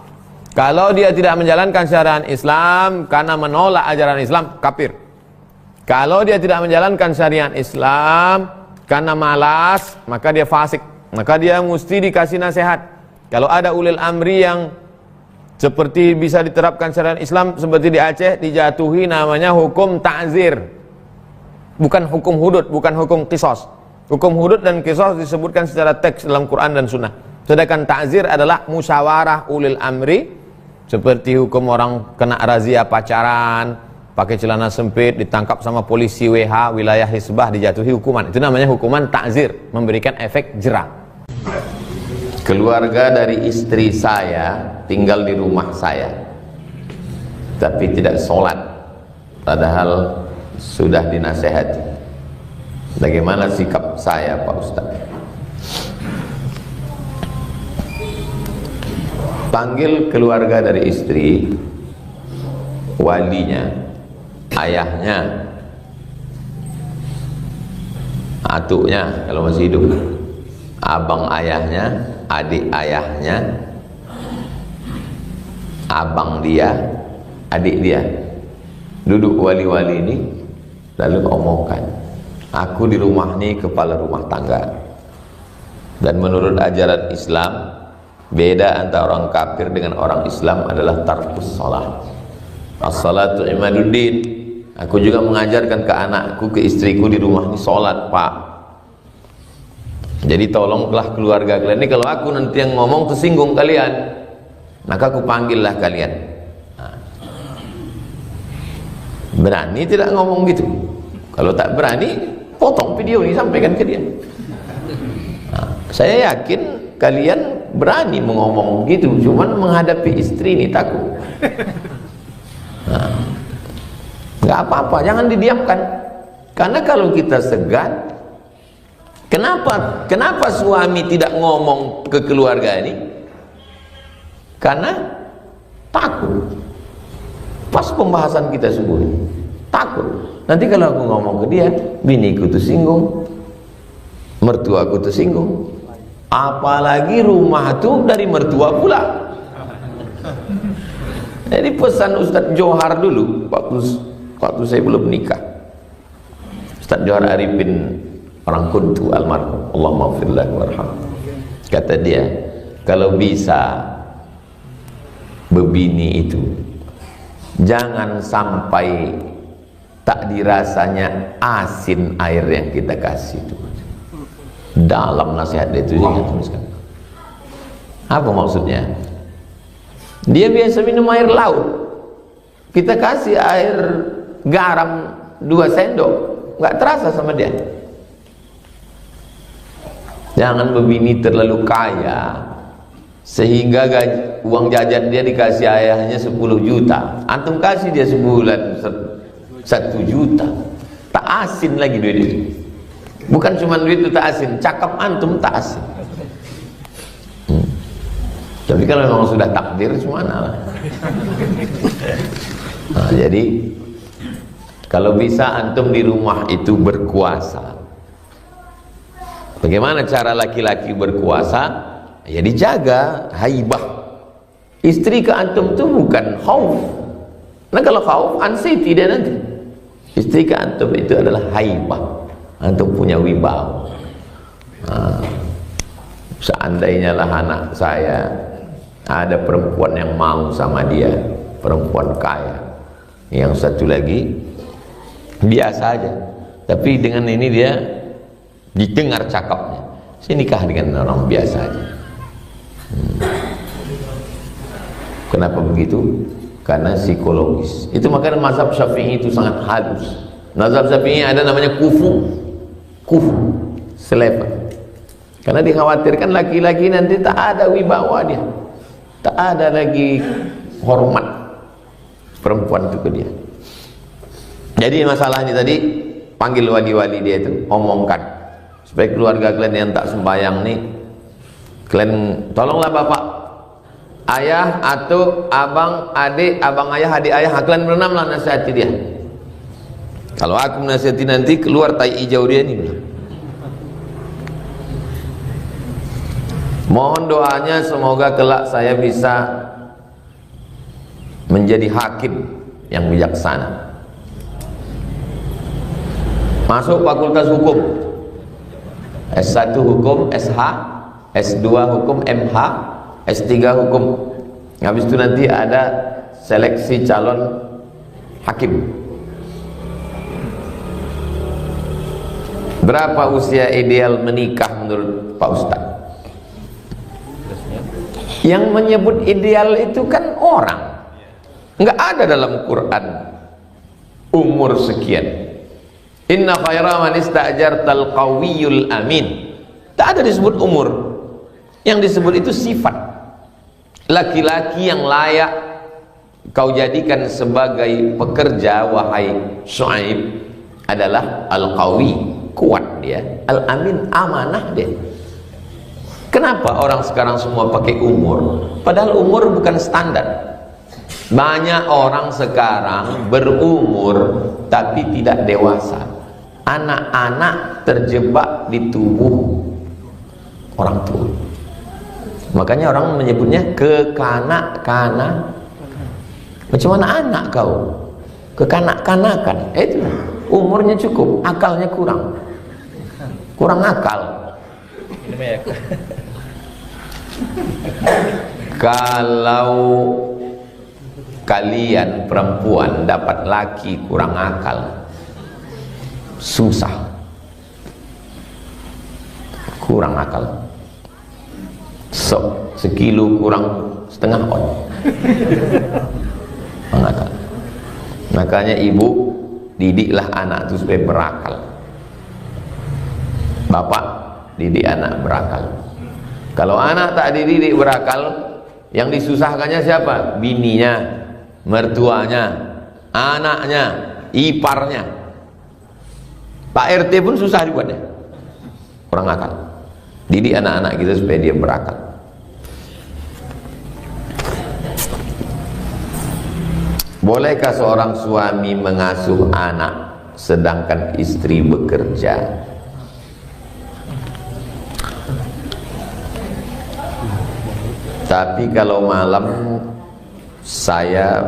Kalau dia tidak menjalankan syariat Islam karena menolak ajaran Islam, kafir. Kalau dia tidak menjalankan syariat Islam karena malas, maka dia fasik. Maka dia mesti dikasih nasihat. Kalau ada ulil amri yang seperti bisa diterapkan syariat Islam seperti di Aceh, dijatuhi namanya hukum ta'zir. Bukan hukum hudud, bukan hukum qisas. Hukum hudud dan qisas disebutkan secara teks dalam Quran dan Sunnah. Sedangkan ta'zir adalah musyawarah ulil amri, seperti hukum orang kena razia pacaran, pakai celana sempit, ditangkap sama polisi WH, wilayah Hisbah, dijatuhi hukuman. Itu namanya hukuman ta'zir, memberikan efek jera. Keluarga dari istri saya tinggal di rumah saya, tapi tidak sholat, padahal sudah dinasehati. Bagaimana sikap saya, Pak Ustaz? Panggil keluarga dari istri, walinya, ayahnya, atuknya kalau masih hidup, abang ayahnya, adik ayahnya, abang dia, adik dia. Duduk wali-wali ini, lalu omongkan, aku di rumah ini kepala rumah tangga, dan menurut ajaran Islam, beda antara orang kafir dengan orang Islam adalah tarkus salat. As-salatu imaduddin. Aku juga mengajarkan ke anakku, ke istriku di rumah ini sholat, Pak. Jadi tolonglah keluarga kalian ini, kalau aku nanti yang ngomong tersinggung kalian, maka aku panggillah kalian. Berani tidak ngomong gitu? Kalau tak berani, potong video ini, sampaikan ke dia. Saya yakin kalian berani mengomong gitu, cuman menghadapi istri ini takut. Nggak apa-apa, jangan didiamkan. Karena kalau kita segan, kenapa suami tidak ngomong ke keluarga ini? Karena takut. Pas pembahasan kita subuh, takut. Nanti kalau aku ngomong ke dia, biniku tersinggung, mertuaku tersinggung. Apalagi rumah itu dari mertua pula. Jadi pesan Ustadz Johar dulu waktu saya belum nikah, Ustadz Johar Arifin orang Kuntu almarhum, Allah maghfirlah warham. Kata dia, kalau bisa bebini itu jangan sampai tak dirasanya asin air yang kita kasih itu. Dalam nasihat dia itu dia tuliskan. Apa maksudnya? Dia biasa minum air laut, kita kasih air garam 2 sendok, nggak terasa sama dia. Jangan bebini terlalu kaya sehingga uang jajan dia dikasih ayahnya 10 juta, antum kasih dia sebulan 1 juta, tak asin lagi duit itu. Bukan cuma duit itu tak asin, cakap antum tak asin. Tapi kalau memang sudah takdir, gimana lah. Nah, jadi kalau bisa antum di rumah itu berkuasa. Bagaimana cara laki-laki berkuasa? Ya dijaga haibah. Istri ke antum itu bukan khauf. Nah kalau khauf, ansiti dia nanti. Istri ke antum itu adalah haibah. Antum punya wibawa. Nah, seandainya lah anak saya ada perempuan yang mau sama dia, perempuan kaya, yang satu lagi biasa aja, tapi dengan ini dia didengar cakapnya, saya nikah dengan orang biasa aja. Kenapa begitu? Karena psikologis. Itu makanya mazhab Syafi'i itu sangat halus. Mazhab Syafi'i ada namanya kufu, selepa. Karena dikhawatirkan laki-laki nanti tak ada wibawa dia, tak ada lagi hormat perempuan itu ke dia. Jadi masalahnya tadi, panggil wali-wali dia itu, omongkan supaya keluarga kalian yang tak sembahyang nih, kalian tolonglah bapak, ayah, atuk, abang, adik, abang ayah, adik ayah, kalian berenam lah nasihati dia. Kalau aku menasihati nanti keluar tai hijau dia ini. Mohon doanya semoga kelak saya bisa menjadi hakim yang bijaksana. Masuk fakultas hukum, S1 hukum, SH, S2 hukum, MH, S3 hukum. Habis itu nanti ada seleksi calon hakim. Berapa usia ideal menikah menurut Pak Ustadz? Yang menyebut ideal itu kan orang, nggak ada dalam Quran umur sekian. Inna khaira man ista'jartal qawiyul amin. Tak ada disebut umur. Yang disebut itu sifat. Laki-laki yang layak kau jadikan sebagai pekerja, wahai Syuaib, adalah al-qawi, kuat dia, al-amin, amanah dia. Kenapa orang sekarang semua pakai umur? Padahal umur bukan standar. Banyak orang sekarang berumur tapi tidak dewasa. Anak-anak terjebak di tubuh orang tua. Makanya orang menyebutnya kekanak-kanak. Macam mana anak kau? Kekanak-kanakan. Itu umurnya cukup, akalnya kurang. Kurang akal. Kalau kalian perempuan dapat laki kurang akal, susah, kurang akal, sekilo kurang setengah on. Akal. Makanya ibu didiklah anak itu supaya berakal. Bapak didik anak berakal. Kalau anak tak dididik berakal, yang disusahkannya siapa? Bininya, mertuanya, anaknya, iparnya. Pak RT pun susah dibuatnya. Kurang akal. Didik anak-anak kita supaya dia berakal. Bolehkah seorang suami mengasuh anak sedangkan istri bekerja? Tapi kalau malam saya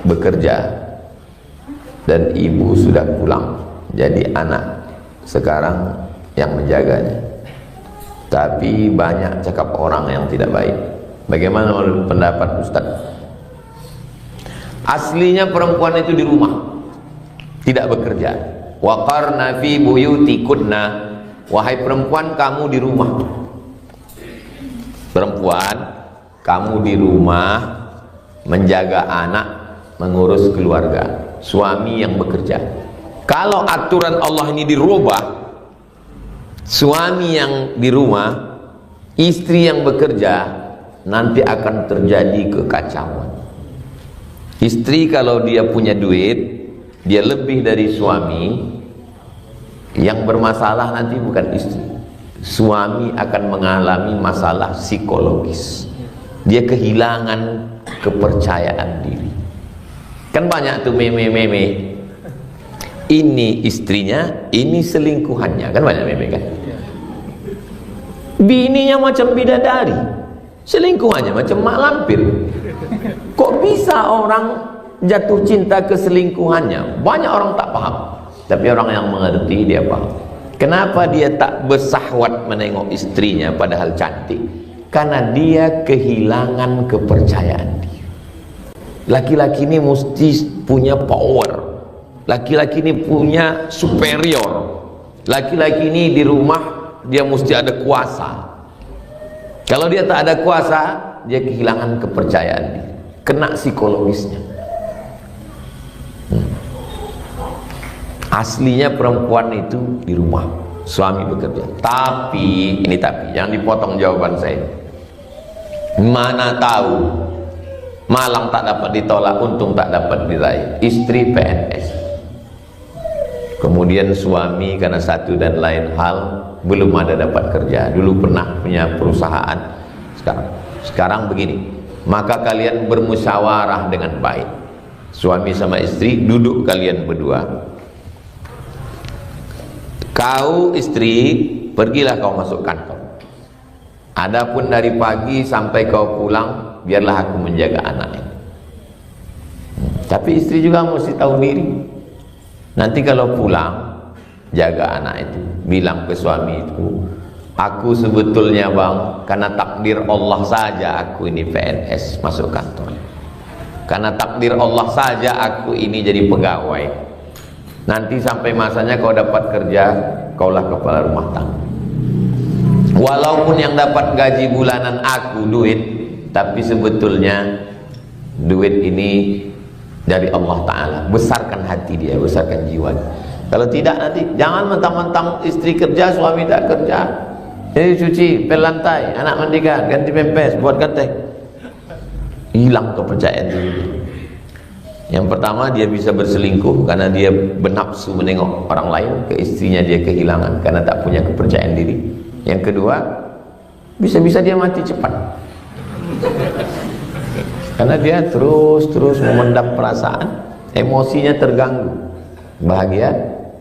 bekerja dan ibu sudah pulang, jadi anak sekarang yang menjaganya. Tapi banyak cakap orang yang tidak baik. Bagaimana menurut pendapat Ustaz? Aslinya perempuan itu di rumah, tidak bekerja. Waqarna fi buyutikunna, wahai perempuan kamu di rumah. Perempuan, kamu di rumah menjaga anak, mengurus keluarga. Suami yang bekerja. Kalau aturan Allah ini dirubah, suami yang di rumah, istri yang bekerja, nanti akan terjadi kekacauan. Istri kalau dia punya duit, dia lebih dari suami, yang bermasalah nanti bukan istri. Suami akan mengalami masalah psikologis. Dia kehilangan kepercayaan diri. Kan banyak tuh meme-meme. Ini istrinya, ini selingkuhannya. Kan banyak meme kan? Bininya macam bidadari, selingkuhannya macam mak lampir. Kok bisa orang jatuh cinta ke selingkuhannya? Banyak orang tak paham. Tapi orang yang mengerti dia paham. Kenapa dia tak bersahwat menengok istrinya padahal cantik? Karena dia kehilangan kepercayaan diri. Laki-laki ini mesti punya power. Laki-laki ini punya superior. Laki-laki ini di rumah dia mesti ada kuasa. Kalau dia tak ada kuasa, dia kehilangan kepercayaan diri. Kena psikologisnya. Aslinya perempuan itu di rumah, suami bekerja. Tapi, ini tapi, jangan dipotong jawaban saya. Mana tahu, malang tak dapat ditolak, untung tak dapat diraih. Istri PNS. Kemudian suami karena satu dan lain hal belum ada dapat kerja. Dulu pernah punya perusahaan. Sekarang begini. Maka kalian bermusyawarah dengan baik. Suami sama istri duduk kalian berdua. Kau istri, pergilah kau masuk kantor. Adapun dari pagi sampai kau pulang, biarlah aku menjaga anak ini. Tapi istri juga mesti tahu diri. Nanti kalau pulang, jaga anak itu, bilang ke suami itu, aku sebetulnya bang, karena takdir Allah saja aku ini PNS masuk kantor. Karena takdir Allah saja aku ini jadi pegawai. Nanti sampai masanya kau dapat kerja, kaulah kepala rumah tangga. Walaupun yang dapat gaji bulanan aku duit, tapi sebetulnya duit ini dari Allah Ta'ala. Besarkan hati dia, besarkan jiwa. Kalau tidak nanti jangan mentang-mentang istri kerja, suami tak kerja. Jadi cuci, pel lantai, anak mandikan, ganti pempes, buat ganteng. Hilang kepercayaan diri. Yang pertama, dia bisa berselingkuh karena dia bernafsu menengok orang lain. Ke istrinya dia kehilangan karena tak punya kepercayaan diri. Yang kedua, bisa-bisa dia mati cepat karena dia terus memendam perasaan, emosinya terganggu, bahagia,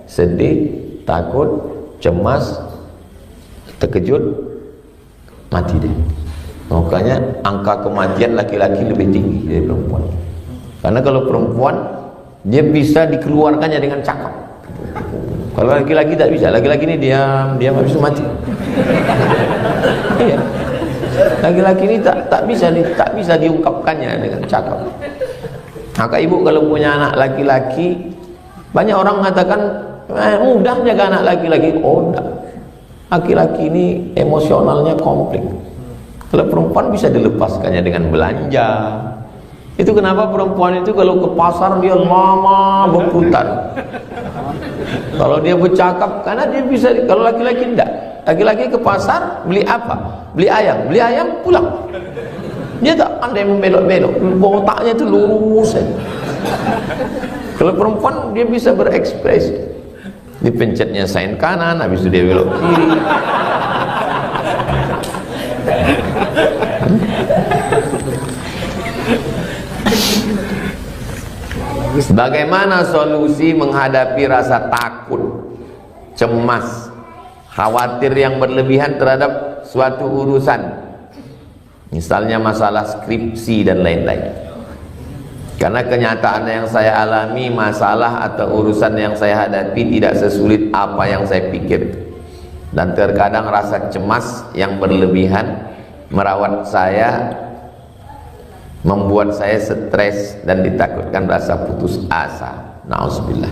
sedih, takut, cemas, terkejut, mati dia. Makanya angka kematian laki-laki lebih tinggi dari perempuan. Karena kalau perempuan dia bisa dikeluarkannya dengan cakap. Kalau laki-laki tak bisa. Laki-laki ini diam habis itu mati. Iya. Laki-laki ini tak bisa diungkapkannya dengan cakap. Maka ibu kalau punya anak laki-laki, banyak orang mengatakan mudah jaga anak laki-laki. Oh enggak. Laki-laki ini emosionalnya komplit. Kalau perempuan bisa dilepaskannya dengan belanja. Itu kenapa perempuan itu kalau ke pasar dia lama berputar. Kalau dia bercakap, karena dia bisa. Kalau laki-laki enggak. Laki-laki ke pasar beli apa? Beli ayam pulang. Dia tak pandai membelok-belok, otaknya itu lurus saja. Kalau perempuan dia bisa berekspresi. Dipencetnya sein kanan, habis itu dia belok kiri. Bagaimana solusi menghadapi rasa takut, cemas, khawatir yang berlebihan terhadap suatu urusan, misalnya masalah skripsi dan lain-lain? Karena kenyataan yang saya alami, masalah atau urusan yang saya hadapi tidak sesulit apa yang saya pikir, dan terkadang rasa cemas yang berlebihan merawat saya, membuat saya stres dan ditakutkan rasa putus asa. Na'udzubillah.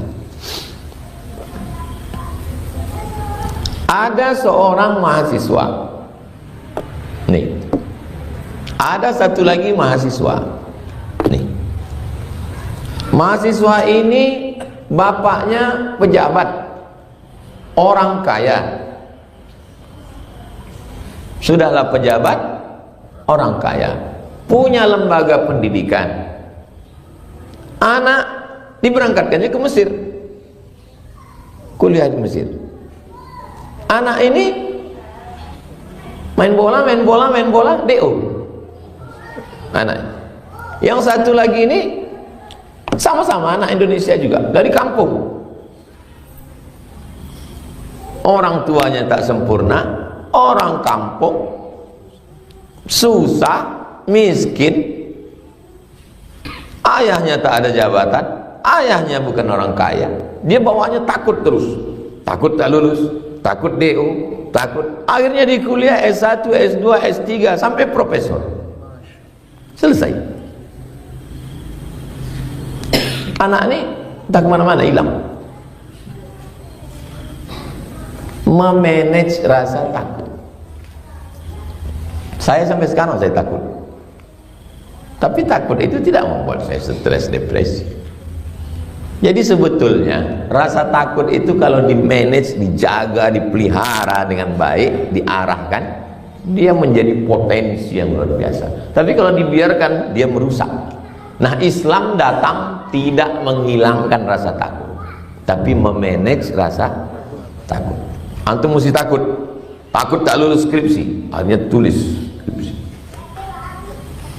Ada seorang mahasiswa nih, ada satu lagi mahasiswa nih. Mahasiswa ini bapaknya pejabat, orang kaya. Sudahlah pejabat, orang kaya, punya lembaga pendidikan. Anak diberangkatkannya ke Mesir, kuliah di Mesir. Anak ini main bola, DO. Anak yang satu lagi ini sama-sama anak Indonesia juga, dari kampung. Orang tuanya tak sempurna, orang kampung, susah, miskin. Ayahnya tak ada jabatan, ayahnya bukan orang kaya. Dia bawaannya takut terus, takut tak lulus, takut DO, takut. Akhirnya di kuliah S1, S2, S3 sampai profesor. Selesai. Anak ini tak kemana-mana, hilang. Memanage rasa takut. Saya sampai sekarang saya takut. Tapi takut itu tidak membuat saya stres, depresi. Jadi sebetulnya rasa takut itu kalau di manage, dijaga, dipelihara dengan baik, diarahkan, dia menjadi potensi yang luar biasa. Tapi kalau dibiarkan, dia merusak. Nah, Islam datang tidak menghilangkan rasa takut, tapi memanage rasa takut. Antum mesti takut tak lulus skripsi, akhirnya tulis skripsi.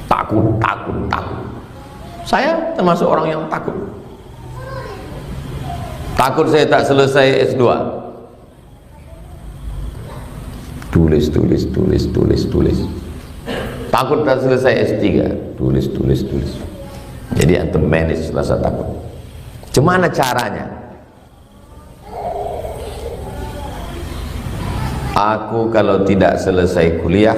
Takut. Saya termasuk orang yang takut. Takut saya tak selesai S2. Tulis. Takut tak selesai S3. Tulis. Jadi antum manage rasa takut. Gimana caranya? Aku kalau tidak selesai kuliah,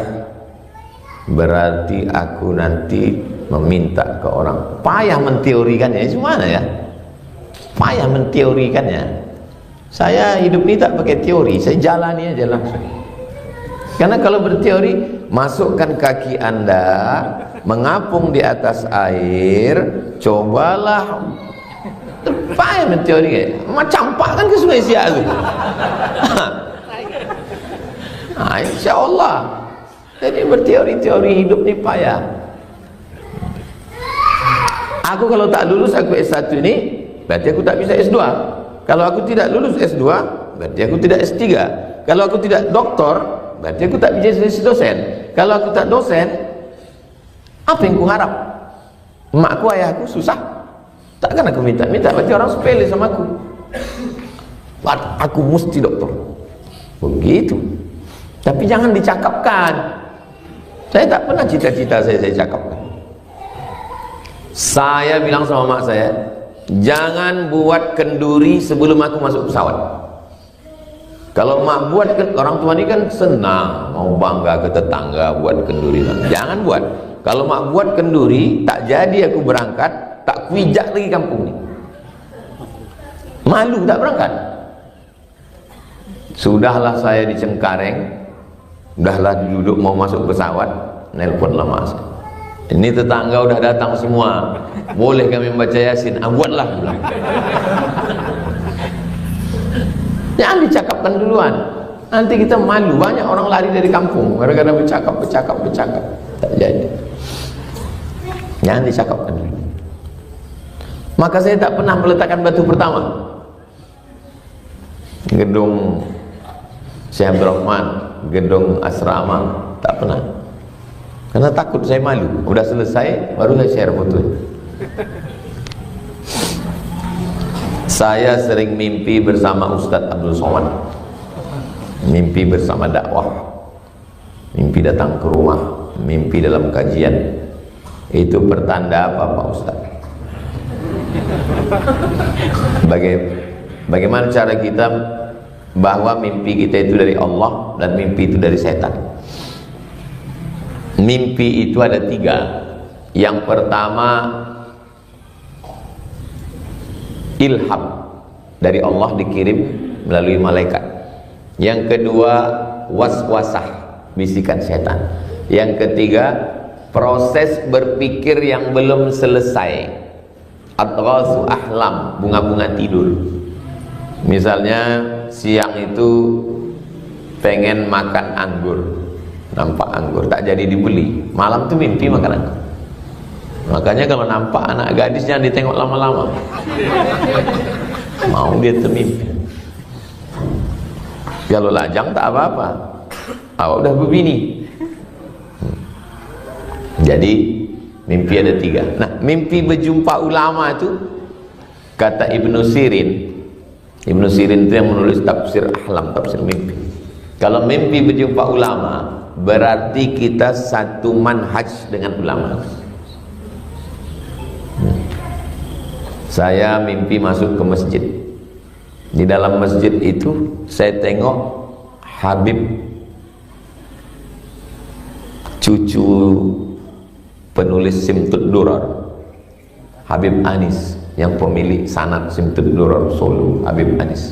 berarti aku nanti meminta ke orang. Payah menteorikannya, gimana ya? Payah menteorikannya. Saya hidup ini tak pakai teori, saya jalani aja langsung. Karena kalau berteori, masukkan kaki Anda mengapung di atas air, cobalah. Payah menteori, macam campak kan ke Sungai Siak tu. Insya Allah. Jadi berteori-teori hidup ni payah. Aku kalau tak lulus aku S1 ini, berarti aku tak bisa S2. Kalau aku tidak lulus S2, berarti aku tidak S3. Kalau aku tidak doktor, berarti aku tak bisa jadi dosen. Kalau aku tak dosen, apa yang ku harap? Emakku, ayahku susah, takkan aku minta-minta. Berarti orang sepele sama aku. Aku mesti doktor. Begitu. Tapi jangan dicakapkan. Saya tak pernah cita-cita saya cakapkan. Saya bilang sama mak saya, jangan buat kenduri sebelum aku masuk pesawat. Kalau mak buat, orang tua ini kan senang, mau bangga ke tetangga buat kenduri. Jangan buat. Kalau mak buat kenduri, tak jadi aku berangkat, tak kuijak lagi kampung ini. Malu tak berangkat. Sudahlah saya di Cengkareng, udahlah duduk mau masuk pesawat, nelponlah mak saya. Ini tetangga udah datang semua, boleh kami membaca Yasin? Buatlah pulang. Jangan dicakapkan duluan, nanti kita malu. Banyak orang lari dari kampung gara-gara bercakap. Tak jadi. Jangan dicakapkan dulu. Maka saya tak pernah meletakkan batu pertama. Gedung Syekh Abdul Rahman, gedung asrama, tak pernah. Karena takut, saya malu. Udah selesai, baru saya share foto. Saya sering mimpi bersama Ustadz Abdul Somad. Mimpi bersama dakwah. Mimpi datang ke rumah. Mimpi dalam kajian. Itu pertanda apa Pak Ustadz? Bagaimana cara kita bahwa mimpi kita itu dari Allah dan mimpi itu dari setan? Mimpi itu ada 3. Yang pertama, ilham dari Allah, dikirim melalui malaikat. Yang kedua, waswasah, bisikan setan. Yang ketiga, proses berpikir yang belum selesai, atrasu ahlam, bunga-bunga tidur. Misalnya siang itu pengen makan anggur, nampak anggur tak jadi dibeli, malam tuh mimpi makan anggur. Makanya kalau nampak anak gadis jangan ditengok lama-lama, mau dia termimpi. Kalau lajang tak apa-apa, awak udah berbini. Jadi mimpi ada 3. Nah, mimpi berjumpa ulama itu, kata Ibnu Sirin itu yang menulis tafsir ahlam, tafsir mimpi. Kalau mimpi berjumpa ulama, berarti kita satu manhaj dengan ulama. Saya mimpi masuk ke masjid. Di dalam masjid itu saya tengok Habib, cucu penulis Simtud Durar, Habib Anis, yang pemilik sanad Simtud Durar Solo, Habib Anis.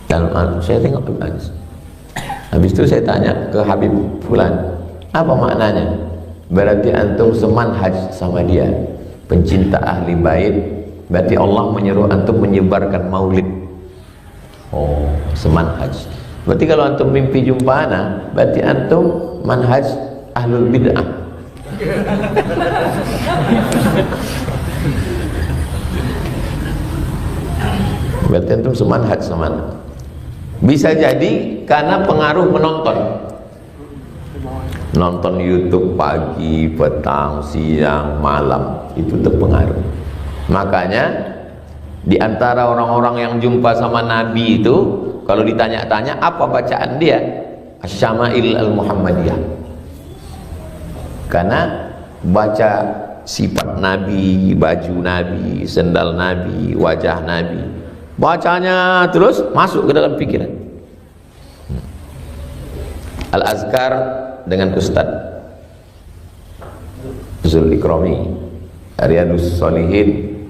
Dan saya tengok Habib Anis. Habis itu saya tanya ke Habib Fulan, apa maknanya? Berarti antum semanhaj sama dia, pencinta ahli bait. Berarti Allah menyuruh antum menyebarkan maulid. Oh, semanhaj. Berarti kalau antum mimpi jumpa ana, berarti antum manhaj ahlul bid'ah. Berarti antum semanhaj sama ana. Bisa jadi karena pengaruh menonton. Nonton YouTube pagi, petang, siang, malam, itu terpengaruh. Makanya di antara orang-orang yang jumpa sama Nabi itu, kalau ditanya-tanya apa bacaan dia, Asy-Syama'il al-Muhammadiyah. Karena baca sifat Nabi, baju Nabi, sendal Nabi, wajah Nabi. Bacanya terus masuk ke dalam pikiran. Al-Azkar dengan Ustaz Zul Ikrami, Riyadus Shalihin.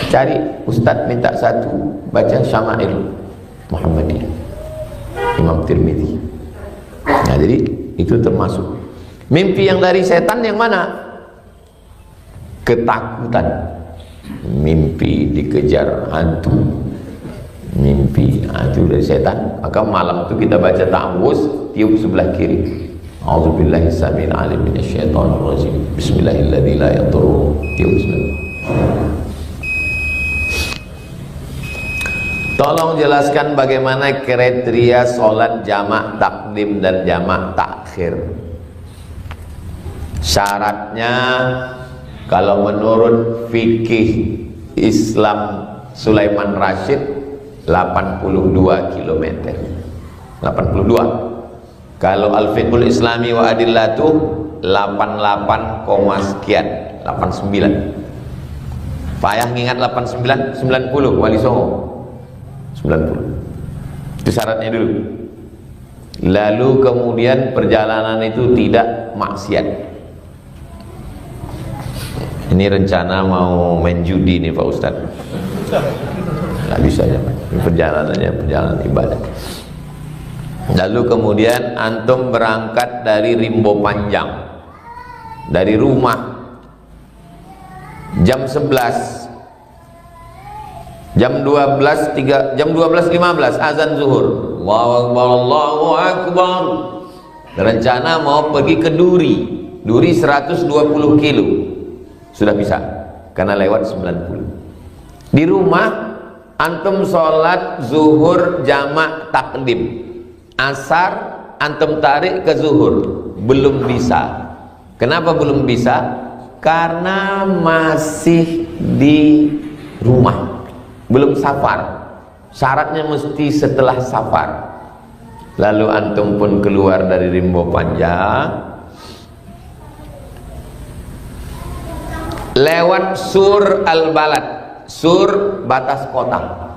Cari Ustaz minta satu, baca Syama'il Muhammadiyah Imam Tirmidzi. Nah, jadi itu termasuk mimpi yang dari setan. Yang mana? Ketakutan, mimpi dikejar hantu, mimpi itu dari setan. Maka malam itu kita baca ta'awuz, tiup sebelah kiri, a'udzubillahi samil alim minasyaitonir rajim, bismillahirrahmanirrahim, la yadurru, tiup sebelah. Tolong jelaskan bagaimana kriteria sholat jamak takdim dan jamak takhir. Syaratnya, kalau menurut fikih Islam Sulaiman Rashid, 82 km. 82. Kalau Al-Fiqhul Islami wa Adillatuh 88, sekian, 89. Payah ngingat 89, 90 Wali Songo. 90. Itu syaratnya dulu. Lalu kemudian perjalanan itu tidak maksiat. Ini rencana mau main judi nih Pak Ustadz. Nggak bisa ya, perjalanannya perjalanan ibadah. Lalu kemudian antum berangkat dari Rimbo Panjang, dari rumah jam 11, jam 12.15 azan zuhur. Allahu Akbar, Allahu Akbar. Rencana mau pergi ke Duri 120 kilo. Sudah bisa, karena lewat 90. Di rumah antum sholat zuhur jamak takdim, asar antum tarik ke zuhur, belum bisa. Kenapa belum bisa? Karena masih di rumah, belum safar. Syaratnya mesti setelah safar. Lalu antum pun keluar dari Rimbo Panjang, lewat Sur Al-Balad, Sur batas kota.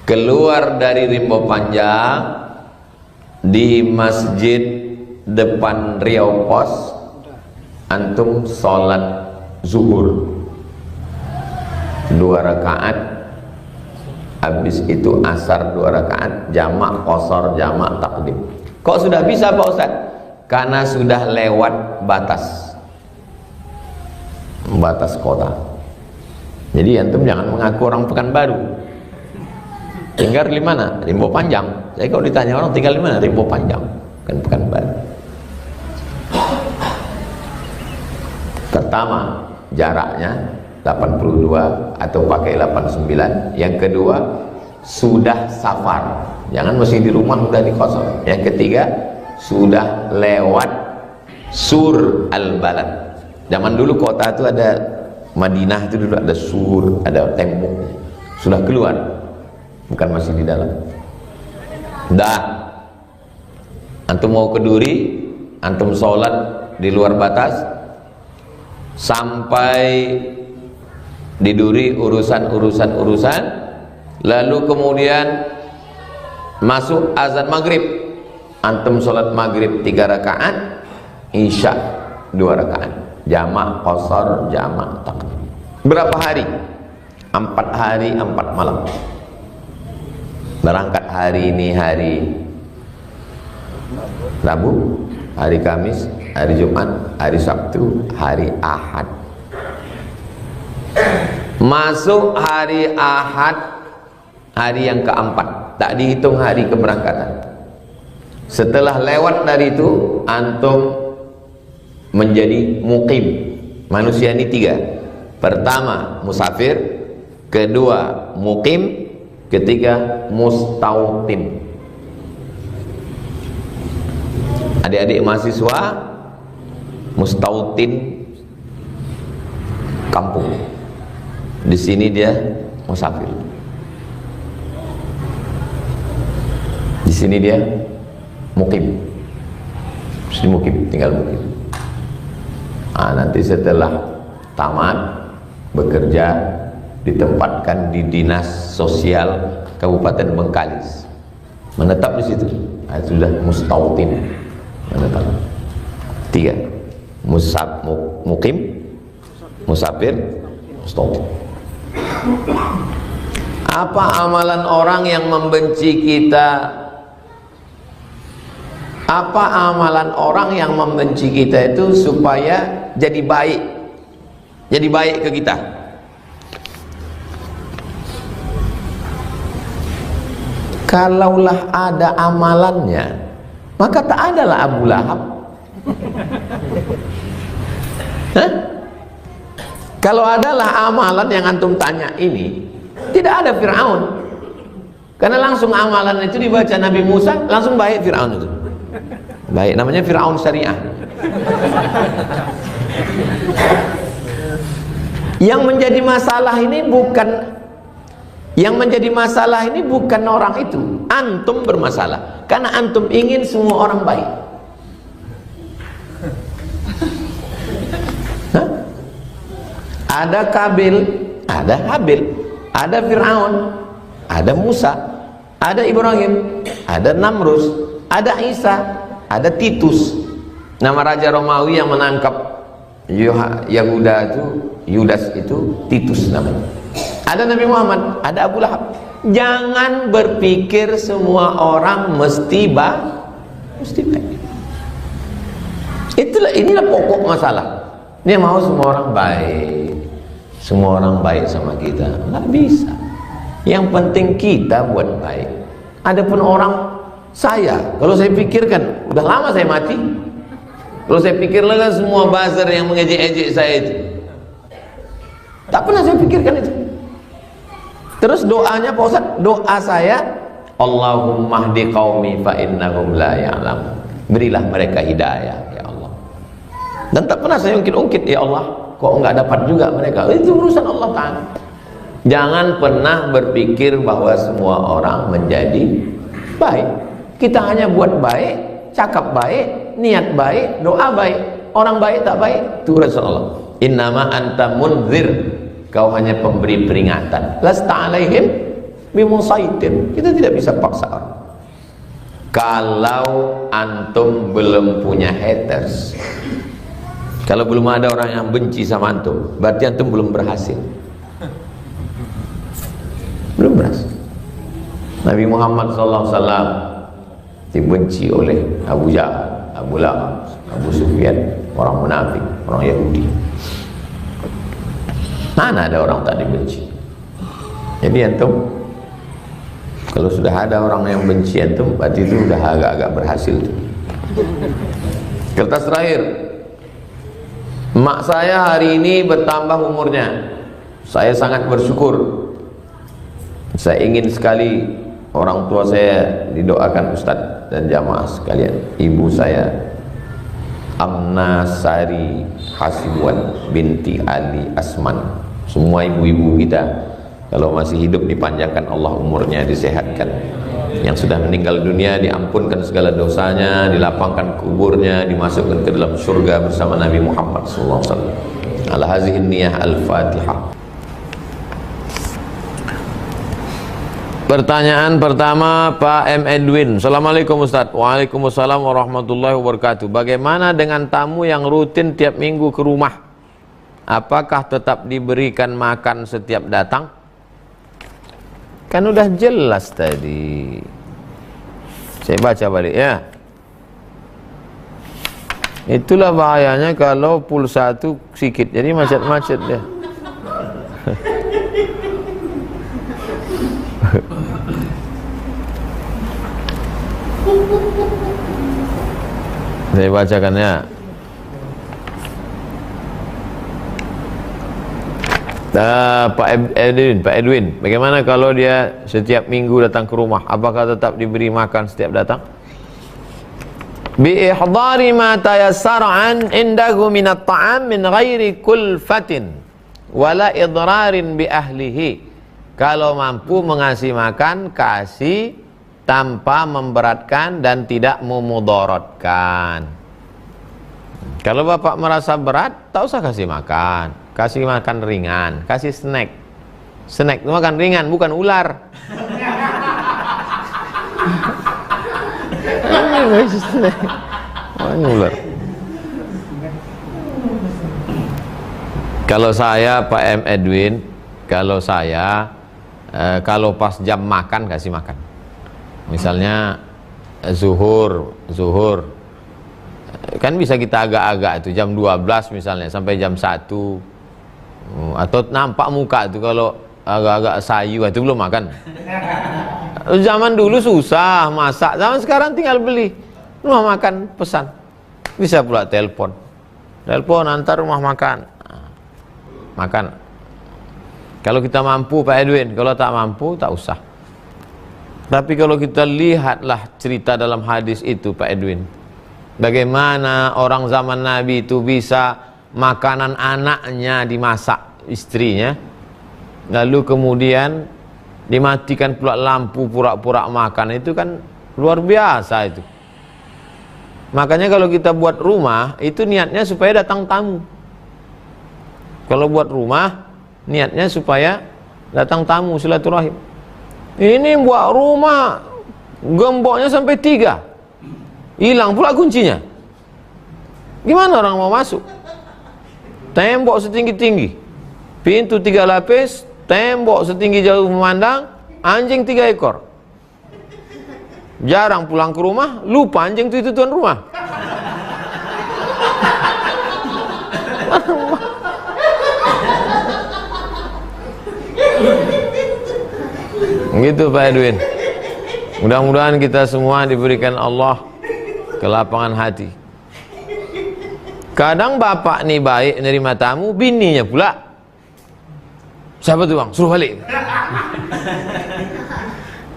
Keluar dari Rimbo Panjang, di masjid depan Riau Pos antum sholat zuhur 2 rakaat, habis itu asar 2 rakaat, jamak qasar, jamak takdim. Kok sudah bisa Pak Ustaz? Karena sudah lewat batas kota. Jadi antum jangan mengaku orang Pekanbaru. Tinggal di mana? Rimbo Panjang. Saya kalau ditanya orang tinggal di mana? Rimbo Panjang, kan Pekanbaru. Pertama, jaraknya 82 atau pakai 89. Yang kedua, sudah safar. Jangan masih di rumah udah di kosong. Yang ketiga, sudah lewat Sur Al-Balad. Zaman dulu kota itu ada, Madinah itu dulu ada sur, ada tembok. Sudah keluar, bukan masih di dalam. Dah, antum mau ke Duri, antum sholat di luar batas, sampai di Duri urusan, lalu kemudian masuk azan maghrib, antum sholat maghrib 3 rakaat, isya 2 rakaat. Jamak qasar, jamak takdim. Berapa hari? 4 hari 4 malam. Berangkat hari ini hari Rabu, hari Kamis, hari Jumat, hari Sabtu, hari Ahad. Masuk hari Ahad, hari yang keempat, tak dihitung hari keberangkatan. Setelah lewat dari itu, antum menjadi muqim. Manusia ini 3. Pertama, musafir. Kedua, muqim. Ketiga, mustautin. Adik-adik mahasiswa, mustautin kampung. Di sini dia musafir. Di sini dia muqim. Mesti muqim, tinggal muqim. Nanti setelah tamat bekerja ditempatkan di dinas sosial Kabupaten Bengkalis, menetap di situ. Sudah mustautin, menetap. 3 mukim, musafir, mustautin. Apa amalan orang yang membenci kita? Apa amalan orang yang membenci kita itu supaya jadi baik? Jadi baik ke kita. Kalaulah ada amalannya, maka tak adalah Abu Lahab. Hah? Kalau adalah amalan yang antum tanya ini, tidak ada Fir'aun. Karena langsung amalan itu dibaca Nabi Musa, langsung baik Fir'aun itu. Baik, namanya Fir'aun syariah. Yang menjadi masalah ini bukan orang itu, antum bermasalah. Karena antum ingin semua orang baik. Hah? Ada Kabil, ada Habil, ada Fir'aun, ada Musa, ada Ibrahim, ada Namrus, ada Isa, ada Titus, nama raja Romawi yang menangkap Yudas itu Titus namanya. Ada Nabi Muhammad, ada Abu Lahab. Jangan berpikir semua orang mesti baik. Inilah pokok masalah. Dia mau semua orang baik, semua orang baik sama kita, nggak bisa. Yang penting kita buat baik. Adapun orang, kalau saya pikirkan, udah lama saya mati. Kalau saya pikir lagi semua buzzer yang mengejek-ejek saya itu, tak pernah saya pikirkan itu. Terus doanya Pak Ustaz, doa saya, Allahumma hdi qaumi fa innahum la ya'lamun. Berilah mereka hidayah ya Allah. Dan tak pernah saya ungkit-ungkit, ya Allah, kok enggak dapat juga mereka. Itu urusan Allah Ta'ala. Jangan pernah berpikir bahwa semua orang menjadi baik. Kita hanya buat baik, cakap baik, niat baik, doa baik. Orang baik tak baik, itu urusan Allah. Innama anta munzir. Kau hanya pemberi peringatan. Lasta alaihim bimusaitir. Kita tidak bisa paksa orang. Kalau antum belum punya haters, kalau belum ada orang yang benci sama antum, berarti antum belum berhasil. Belum berhasil. Nabi Muhammad SAW dibenci oleh Abu Jahal, Abu Lahab, Abu Sufyan, orang munafik, orang Yahudi. Mana ada orang tak dibenci? Jadi antum, kalau sudah ada orang yang benci antum, berarti itu sudah agak-agak berhasil. Kertas terakhir. Mak saya hari ini bertambah umurnya. Saya sangat bersyukur. Saya ingin sekali orang tua saya didoakan Ustadz dan jamaah sekalian. Ibu saya Amna Sari Hasibuan binti Ali Asman. Semua ibu-ibu kita kalau masih hidup dipanjangkan Allah umurnya, disehatkan. Yang sudah meninggal dunia diampunkan segala dosanya, dilapangkan kuburnya, dimasukkan ke dalam surga bersama Nabi Muhammad sallallahu alaihi wasallam. Ala hazihi niyah al-Fatihah. Pertanyaan pertama Pak M. Edwin. Assalamualaikum Ustaz. Waalaikumsalam warahmatullahi wabarakatuh. Bagaimana dengan tamu yang rutin tiap minggu ke rumah? Apakah tetap diberikan makan setiap datang? Kan udah jelas tadi. Saya baca balik ya. Itulah bahayanya kalau pulsa itu sikit, jadi macet-macet dia. Saya bacakan ya. Pak Edwin, bagaimana kalau dia setiap minggu datang ke rumah? Apakah tetap diberi makan setiap datang? Bi ihdari ma tayassara an indahu min at-ta'am min ghairi kulfatin wala idrarin bi ahlihi. Kalau mampu mengasih makan, kasih tanpa memberatkan dan tidak memudaratkan. Kalau bapak merasa berat, tak usah kasih makan. Kasih makan ringan, kasih snack. Snack itu makan ringan, bukan ular. Kasih snack. Ular. Kalau saya Pak M. Edwin, kalau saya kalau pas jam makan kasih makan. Misalnya zuhur kan bisa kita agak-agak itu jam 12 misalnya sampai jam 1, atau nampak muka itu kalau agak-agak sayu itu belum makan. Zaman dulu susah masak, zaman sekarang tinggal beli rumah makan, pesan, bisa pula telepon antar rumah makan, makan. Kalau kita mampu Pak Edwin, kalau tak mampu tak usah. Tapi kalau kita lihatlah cerita dalam hadis itu Pak Edwin, bagaimana orang zaman Nabi itu bisa makanan anaknya dimasak istrinya, lalu kemudian dimatikan pula lampu pura-pura makan, itu kan luar biasa itu. Makanya kalau kita buat rumah itu niatnya supaya datang tamu. Kalau buat rumah niatnya supaya datang tamu, silaturahim. Ini buat rumah gemboknya sampai 3, hilang pula kuncinya. Gimana orang mau masuk? Tembok setinggi-tinggi, pintu 3 lapis, tembok setinggi jauh memandang, anjing 3 ekor. Jarang pulang ke rumah, lupa anjing itu tuan rumah. Gitu Pak Edwin. Mudah-mudahan kita semua diberikan Allah kelapangan hati. Kadang bapak nih baik nerima tamu, bininya pula, siapa tuh bang? Suruh balik.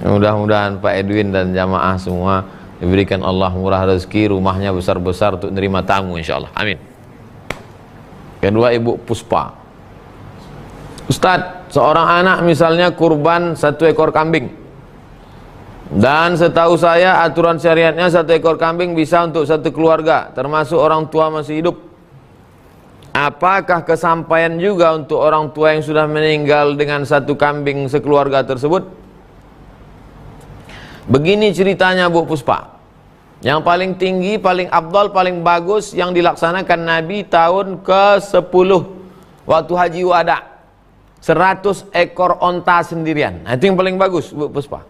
Mudah-mudahan Pak Edwin dan jamaah semua diberikan Allah murah rezeki, rumahnya besar-besar untuk nerima tamu insyaallah. Amin. Kedua Ibu Puspa. Ustadz, seorang anak misalnya kurban 1 ekor kambing, dan setahu saya aturan syariatnya 1 ekor kambing bisa untuk 1 keluarga, termasuk orang tua masih hidup. Apakah kesampaian juga untuk orang tua yang sudah meninggal dengan 1 kambing sekeluarga tersebut? Begini ceritanya Bu Puspa. Yang paling tinggi, paling afdal, paling bagus yang dilaksanakan Nabi tahun ke-10 waktu Haji Wada, 100 ekor onta sendirian. Nah, itu yang paling bagus Bu Puspa.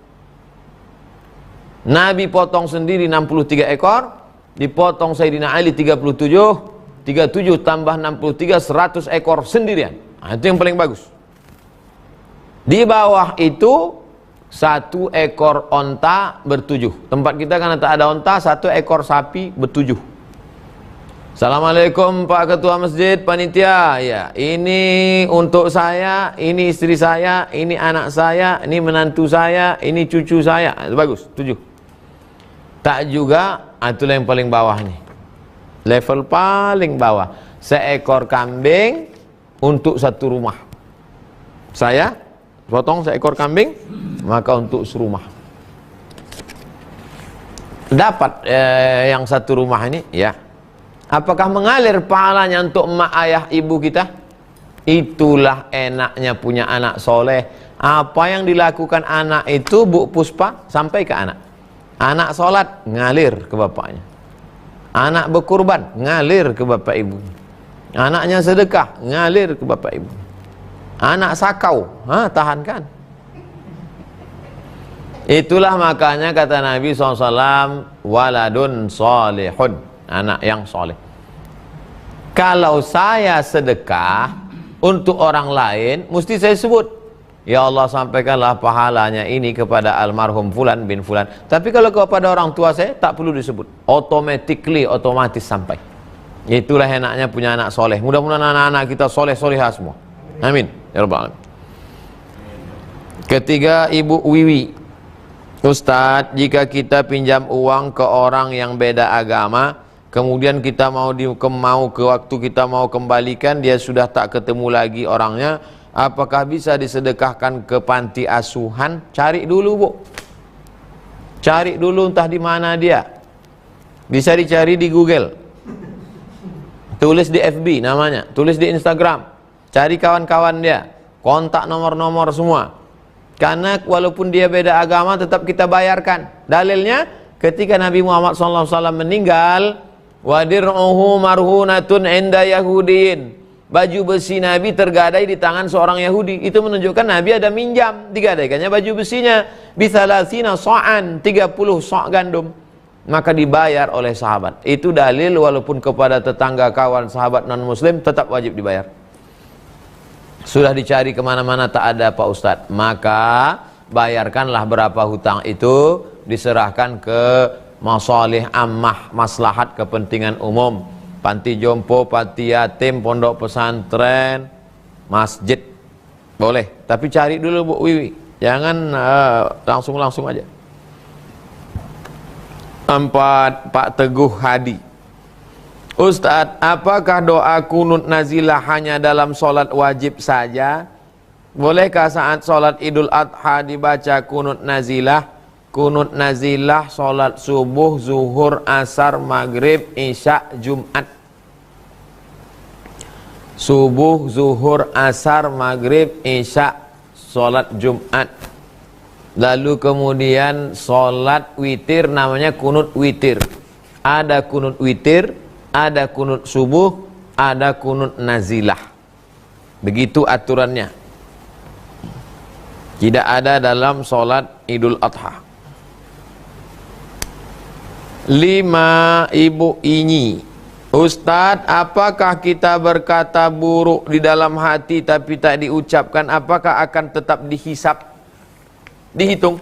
Nabi potong sendiri 63 ekor, dipotong Sayyidina Ali 37 tambah 63, 100 ekor sendirian. Nah, itu yang paling bagus. Di bawah itu 1 ekor onta ber7. Tempat kita karena tak ada onta, 1 ekor sapi ber7. Assalamualaikum Pak Ketua Masjid, panitia. Ya, ini untuk saya, ini istri saya, ini anak saya, ini menantu saya, ini cucu saya. Itu bagus, 7. Tak juga, itulah yang paling bawah nih. Level paling bawah. 1 ekor kambing untuk 1 rumah. Saya potong 1 ekor kambing, maka untuk serumah. Dapat yang 1 rumah ini, ya. Apakah mengalir pahalanya untuk emak ayah ibu kita? Itulah enaknya punya anak soleh. Apa yang dilakukan anak itu Bu Puspa sampai ke anak. Anak sholat ngalir ke bapaknya. Anak berkurban ngalir ke bapak ibu. Anaknya sedekah ngalir ke bapak ibu. Anak sakau, tahankan. Itulah makanya kata Nabi SAW, waladun solihun, anak yang soleh. Kalau saya sedekah untuk orang lain, mesti saya sebut, ya Allah sampaikanlah pahalanya ini kepada almarhum Fulan bin Fulan. Tapi kalau kepada orang tua saya, tak perlu disebut, otomatis sampai. Itulah enaknya punya anak soleh. Mudah-mudahan anak-anak kita soleh-solehah semua. Amin ya rabbal alamin. Ketiga, Ibu Wiwi. Ustadz, jika kita pinjam uang ke orang yang beda agama, kemudian kita mau ke waktu kita mau kembalikan, dia sudah tak ketemu lagi orangnya, apakah bisa disedekahkan ke panti asuhan? Cari dulu Bu, cari dulu entah di mana dia. Bisa dicari di Google. tulis di FB namanya, tulis di Instagram, cari kawan-kawan dia, kontak nomor-nomor semua. Karena walaupun dia beda agama tetap kita bayarkan. Dalilnya ketika Nabi Muhammad SAW meninggal, wadir'uhu marhunatun inda Yahudin, baju besi Nabi tergadai di tangan seorang Yahudi. Itu menunjukkan Nabi ada minjam, digadaikannya baju besinya bisalasina so'an, 30 sok gandum, maka dibayar oleh sahabat. Itu dalil walaupun kepada tetangga, kawan, sahabat non muslim tetap wajib dibayar. Sudah dicari kemana-mana tak ada Pak Ustadz, maka bayarkanlah berapa hutang itu, diserahkan ke masalih ammah, maslahat kepentingan umum, panti jompo, panti yatim, pondok pesantren, masjid, boleh. Tapi cari dulu Bu Wiwi, jangan langsung aja. 4. Pak Teguh Hadi, Ustadz, apakah doa kunut nazilah hanya dalam sholat wajib saja? Bolehkah saat sholat Idul Adha dibaca kunut nazilah? Kunut nazilah sholat subuh, zuhur, asar, maghrib, isya, Jumat. Subuh, zuhur, asar, maghrib, isya, sholat Jumat. Lalu kemudian sholat witir namanya kunut witir. Ada kunut witir, ada kunut subuh, ada kunut nazilah. Begitu aturannya. Tidak ada dalam sholat Idul Adha. 5. Ibu Inyi, Ustadz, apakah kita berkata buruk di dalam hati tapi tak diucapkan, apakah akan tetap dihisap, dihitung?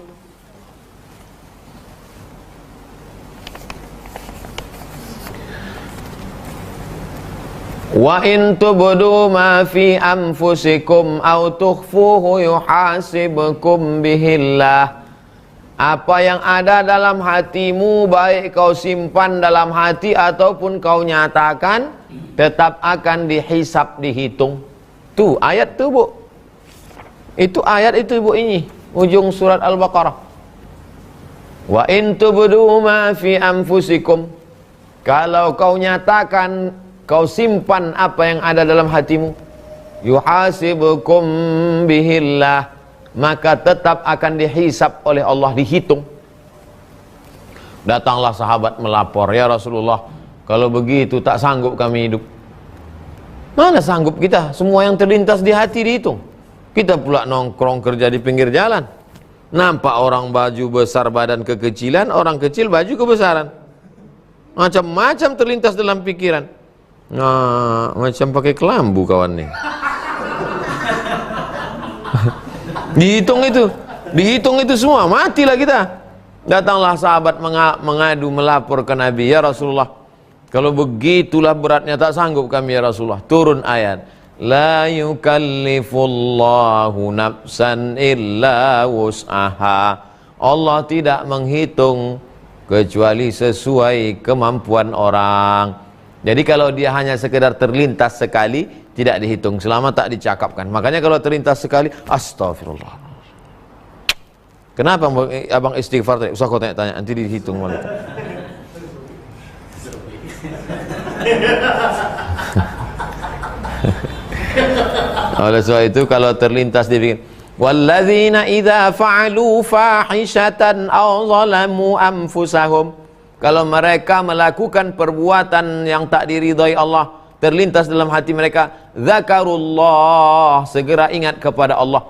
Wa in tubdu ma fi anfusikum aw tukhfuhu yuhasibkum bihillah. Apa yang ada dalam hatimu, baik kau simpan dalam hati ataupun kau nyatakan, tetap akan dihisap, dihitung. Tuh ayat tuh Bu, itu ayat itu Bu ini, ujung surat Al-Baqarah. Wa in tubdu ma fi anfusikum, kalau kau nyatakan, kau simpan apa yang ada dalam hatimu, yuhasibukum bihillah, maka tetap akan dihisap oleh Allah, dihitung. Datanglah sahabat melapor, ya Rasulullah, kalau begitu tak sanggup kami hidup. Mana sanggup kita, semua yang terlintas di hati dihitung. Kita pula nongkrong kerja di pinggir jalan, nampak orang baju besar badan kekecilan, orang kecil baju kebesaran, macam-macam terlintas dalam pikiran. Nah, macam pakai kelambu kawan nih. Dihitung itu semua, matilah kita. Datanglah sahabat mengadu, melapor ke Nabi, ya Rasulullah, kalau begitulah beratnya tak sanggup kami ya Rasulullah. Turun ayat, la yukallifullahu nafsan illa wus'aha. Allah tidak menghitung kecuali sesuai kemampuan orang. Jadi kalau dia hanya sekedar terlintas sekali, tidak dihitung selama tak dicakapkan. Makanya kalau terlintas sekali, astagfirullah. Kenapa abang istighfar tadi? Usah kau tanya-tanya, nanti dihitung malah. Oleh sebab itu kalau terlintas dibikin, walladzina idza fa'alu fahishatan aw zalamu anfusahum, kalau mereka melakukan perbuatan yang tak diridhai Allah, terlintas dalam hati mereka, zakarullah, segera ingat kepada Allah,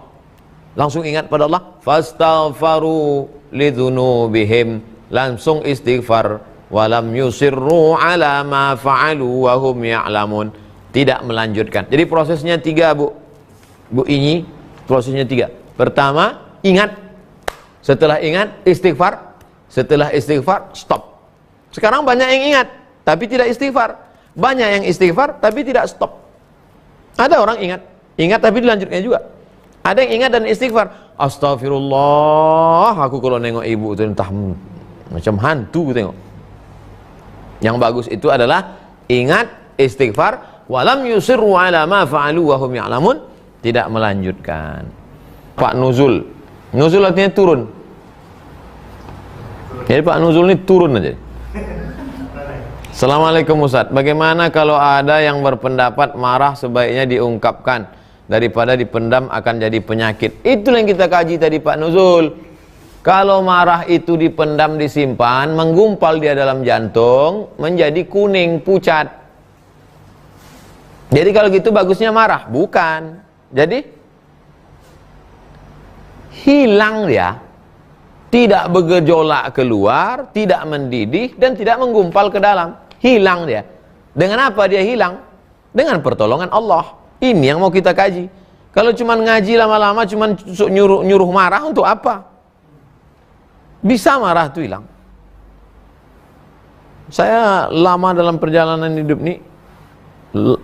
langsung ingat pada Allah, fastaghfaru lidzunubihim, langsung istighfar, walam yusirru ala ma fa'alu wa hum ya'lamun, tidak melanjutkan. Jadi prosesnya 3 Bu Inyi, prosesnya 3. Pertama, ingat. Setelah ingat, istighfar. Setelah istighfar, stop. Sekarang banyak yang ingat tapi tidak istighfar, banyak yang istighfar tapi tidak stop. Ada orang ingat tapi dilanjutkan juga. Ada yang ingat dan istighfar, astagfirullah, aku kalau nengok ibu itu entah macam hantu tengok. Yang bagus itu adalah ingat, istighfar, walam yusirru ala ma fa'alu wa hum ya'lamun, tidak melanjutkan. Pak nuzul, nuzul artinya turun. Jadi Pak nuzul ini turun aja. Assalamualaikum Ustaz, bagaimana kalau ada yang berpendapat marah sebaiknya diungkapkan daripada dipendam akan jadi penyakit? Itulah yang kita kaji tadi Pak Nuzul. Kalau marah itu dipendam, disimpan, menggumpal dia dalam jantung, menjadi kuning, pucat. Jadi kalau gitu bagusnya marah? Bukan. Jadi hilang dia. Tidak bergejolak keluar, tidak mendidih, dan tidak menggumpal ke dalam. Hilang dia. Dengan apa dia hilang? Dengan pertolongan Allah. Ini yang mau kita kaji. Kalau cuma ngaji lama-lama, cuma nyuruh marah, untuk apa? Bisa marah itu hilang. Saya lama dalam perjalanan hidup ini,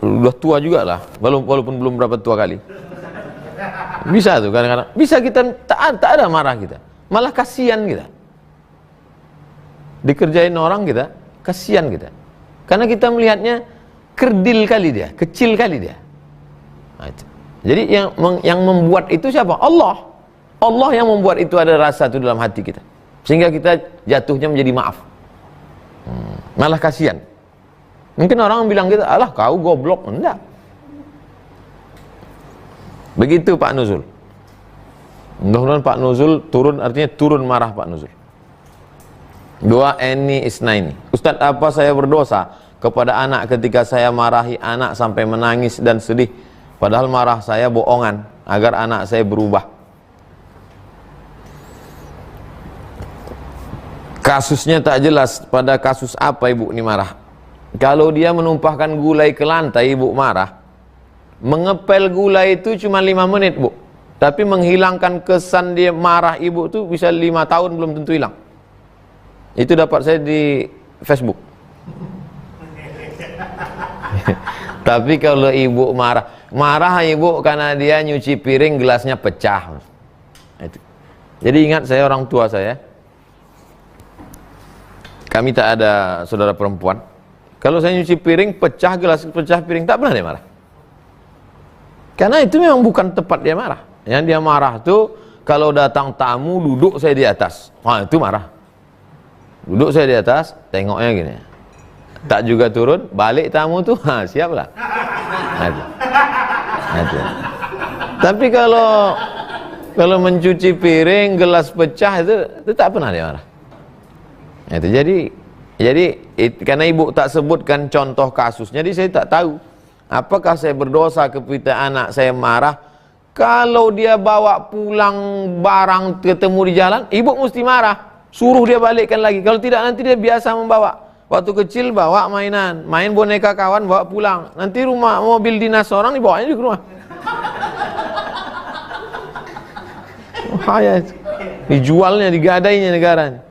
udah tua juga lah, walaupun belum berapa tua kali. Bisa tuh kadang-kadang. Bisa kita tak ada marah kita. Malah kasihan kita. Dikerjain orang kita, kasihan kita. Karena kita melihatnya kerdil kali dia, kecil kali dia. Nah, jadi yang membuat itu siapa? Allah. Allah yang membuat itu ada rasa itu dalam hati kita. Sehingga kita jatuhnya menjadi maaf. Malah kasihan. Mungkin orang bilang kita, alah kau goblok. Enggak. Begitu Pak Nuzul. Mudah-mudahan Pak Nuzul turun, artinya turun marah Pak Nuzul. Dua, Eni Isnaini. Ustadz, apa saya berdosa kepada anak ketika saya marahi anak sampai menangis dan sedih, padahal marah saya bohongan agar anak saya berubah? Kasusnya tak jelas. Pada kasus apa ibu ini marah? Kalau dia menumpahkan gulai ke lantai, ibu marah. Mengepel gulai itu cuma 5 menit bu, tapi menghilangkan kesan dia marah ibu tuh bisa 5 tahun belum tentu hilang. Itu dapat saya di Facebook. Tapi kalau ibu marah ibu karena dia nyuci piring gelasnya pecah. Itu. Jadi ingat, saya orang tua saya, kami tak ada saudara perempuan. Kalau saya nyuci piring pecah gelas, pecah piring, tak pernah dia marah. Karena itu memang bukan tempat dia marah. Yang dia marah tuh kalau datang tamu duduk saya di atas. Wah, itu marah. Duduk saya di atas, tengoknya gini. Tak juga turun, balik tamu tuh, siap lah. Tapi kalau mencuci piring, gelas pecah itu tak pernah dia marah. Itu jadi karena ibu tak sebutkan contoh kasusnya, jadi saya tak tahu. Apakah saya berdosa ketika anak saya marah? Kalau dia bawa pulang barang ketemu di jalan, ibu mesti marah, suruh dia balikkan lagi. Kalau tidak, nanti dia biasa membawa. Waktu kecil bawa mainan, main boneka kawan, bawa pulang. Nanti rumah mobil dinas orang dibawanya di rumah. Bahaya. Dijualnya, digadainya negaranya.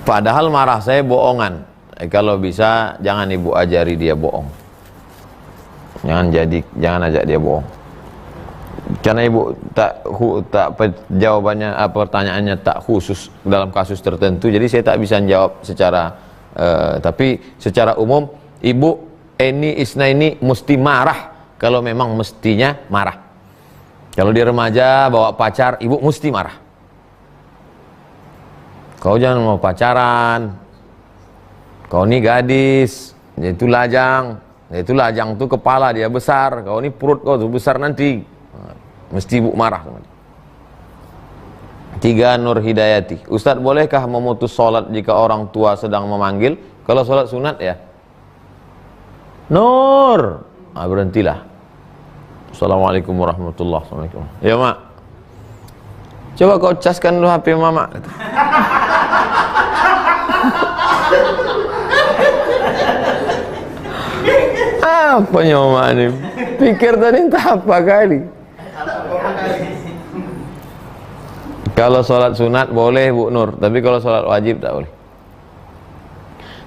Padahal marah saya bohongan. Kalau bisa jangan ibu ajari dia bohong. Jangan ajak dia bohong. Karena ibu tak jawabannya, pertanyaannya tak khusus dalam kasus tertentu. Jadi saya tak bisa jawab secara tapi secara umum ibu Eni Isnaini mesti marah kalau memang mestinya marah. Kalau dia remaja bawa pacar, ibu mesti marah. Kau jangan mau pacaran. Kau ini gadis, itu lajang. Itu lajang tuh kepala dia besar. Kau ini perut kau tuh besar nanti. Mesti ibu marah. 3, Nur Hidayati. Ustadz, bolehkah memutus sholat jika orang tua sedang memanggil? Kalau sholat sunat ya. Nur, berhentilah. Assalamualaikum warahmatullahi wabarakatuh. Ya mak, coba kau caskan dulu HP mama. Apa nyawa ini? Pikir tadi entah apa kali. Kalau sholat sunat boleh Bu Nur, tapi kalau sholat wajib tak boleh.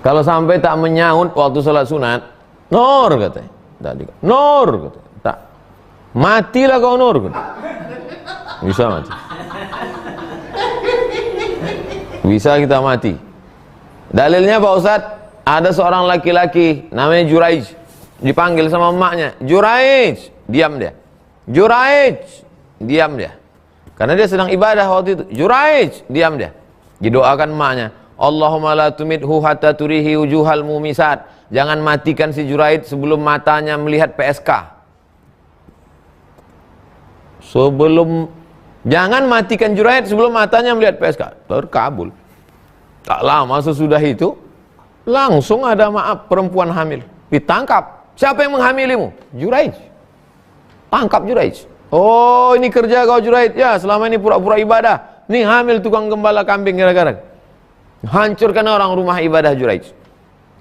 Kalau sampai tak menyaut waktu sholat sunat, Nur katanya, Nur katanya, tak, matilah kau Nur katanya. Bisa mati. Bisa kita mati. Dalilnya Pak Ustadz, ada seorang laki-laki namanya Juraij, dipanggil sama emaknya, Juraij, diam dia. Juraij, diam dia. Karena dia sedang ibadah waktu itu. Juraij, diam dia. Didoakan emaknya, Allahumma la tumidhu hatta turihi wujuhal mumisat. Jangan matikan si Juraid sebelum matanya melihat PSK. Jangan matikan Juraid sebelum matanya melihat PSK. Terkabul. Tak lama sesudah itu langsung ada perempuan hamil. Ditangkap. Siapa yang menghamilimu? Juraid. Tangkap Juraid. Oh, ini kerja kau Juraid. Ya, selama ini pura-pura ibadah. Nih hamil tukang gembala kambing gara-gara. Hancurkan orang rumah ibadah Juraid.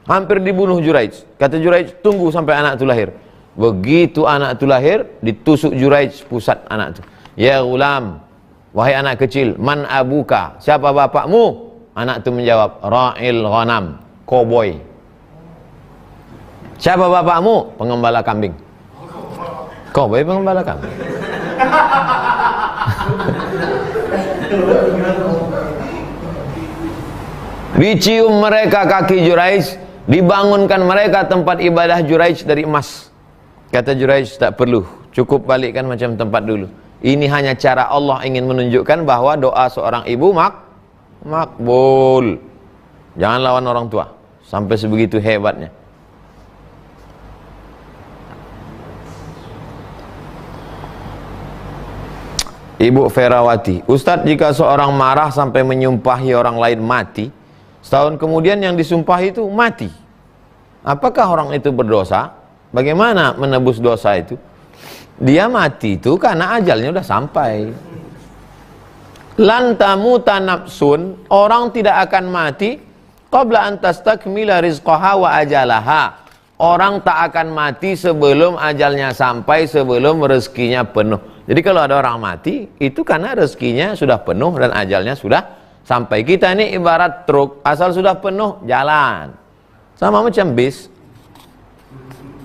Hampir dibunuh Juraid. Kata Juraid, tunggu sampai anak itu lahir. Begitu anak itu lahir, ditusuk Juraid pusat anak itu. Ya gulam, wahai anak kecil, man abuka? Siapa bapakmu? Anak itu menjawab, ra'il ghanam, koboi. Siapa bapakmu? Pengembala kambing. Koboi pengembala kambing. Dicium mereka kaki Juraij, dibangunkan mereka tempat ibadah Juraij dari emas. Kata Juraij, tak perlu, cukup balikkan macam tempat dulu. Ini hanya cara Allah ingin menunjukkan bahwa doa seorang ibu makbul. Jangan lawan orang tua sampai sebegitu hebatnya. Ibu Ferawati, Ustadz, jika seorang marah sampai menyumpahi orang lain mati, setahun kemudian yang disumpahi itu mati, apakah orang itu berdosa? Bagaimana menebus dosa itu? Dia mati itu karena ajalnya sudah sampai. Lan tamuta nafsun, orang tidak akan mati qabla an tastakmila rizqaha wa ajalaha. Orang tak akan mati sebelum ajalnya sampai, sebelum rezekinya penuh. Jadi kalau ada orang mati, itu karena rezekinya sudah penuh dan ajalnya sudah sampai. Kita ini ibarat truk, asal sudah penuh, jalan. Sama macam bis.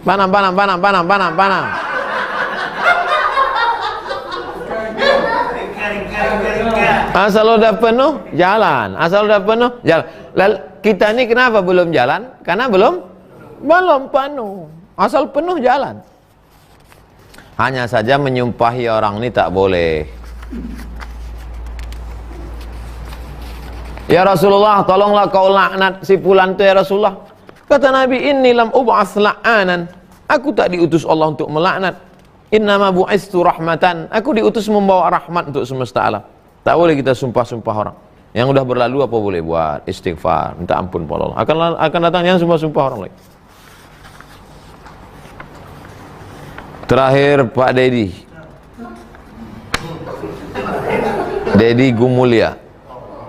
Panam. Asal udah penuh, jalan. Asal udah penuh, jalan. Lalu kita ini kenapa belum jalan? Karena belum penuh. Asal penuh, jalan. Hanya saja menyumpahi orang ini tak boleh. Ya Rasulullah, tolonglah kau laknat si fulan itu ya Rasulullah. Kata Nabi, inni lam ub'ats la'anan. Aku tak diutus Allah untuk melaknat. Innama bu'istu rahmatan. Aku diutus membawa rahmat untuk semesta alam. Tak boleh kita sumpah-sumpah orang. Yang udah berlalu apa boleh buat? Istighfar, minta ampun pada Allah. Akan datang yang sumpah-sumpah orang lain. Terakhir Pak Dedi Gumulya.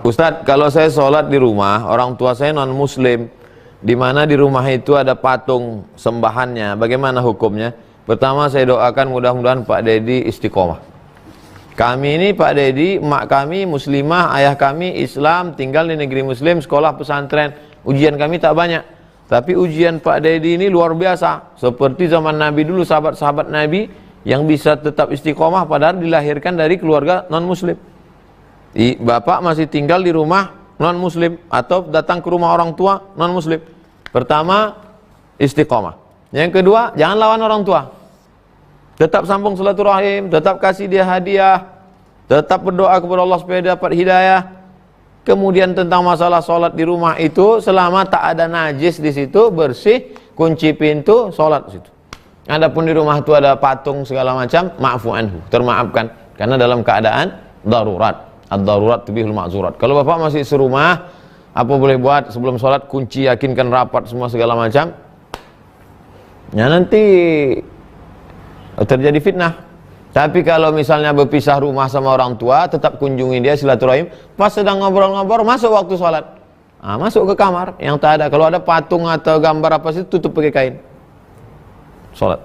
Ustadz, kalau saya sholat di rumah, orang tua saya non muslim, di mana di rumah itu ada patung sembahannya, bagaimana hukumnya? Pertama saya doakan mudah-mudahan Pak Dedi istiqomah. Kami ini Pak Dedi, mak kami muslimah, ayah kami Islam, tinggal di negeri muslim, sekolah pesantren. Ujian kami tak banyak, tapi ujian Pak Dedi ini luar biasa. Seperti zaman Nabi dulu, sahabat-sahabat Nabi yang bisa tetap istiqomah padahal dilahirkan dari keluarga non muslim. Bapak masih tinggal di rumah non muslim atau datang ke rumah orang tua non muslim. Pertama, istiqomah. Yang kedua, jangan lawan orang tua. Tetap sambung silaturahim, tetap kasih dia hadiah, tetap berdoa kepada Allah supaya dapat hidayah. Kemudian tentang masalah sholat di rumah itu, selama tak ada najis di situ, bersih, kunci pintu, sholat di situ. Adapun di rumah itu ada patung segala macam, ma'fu anhu, termaafkan karena dalam keadaan darurat. Ad-darurat tubihul ma'zurat. Kalau bapak masih serumah, apa boleh buat sebelum sholat, kunci, yakinkan rapat semua segala macam. Ya nanti terjadi fitnah. Tapi kalau misalnya berpisah rumah sama orang tua, tetap kunjungi dia, silaturahim. Pas sedang ngobrol-ngobrol, masuk waktu sholat, masuk ke kamar yang tak ada. Kalau ada patung atau gambar apa sih, tutup pakai kain, sholat.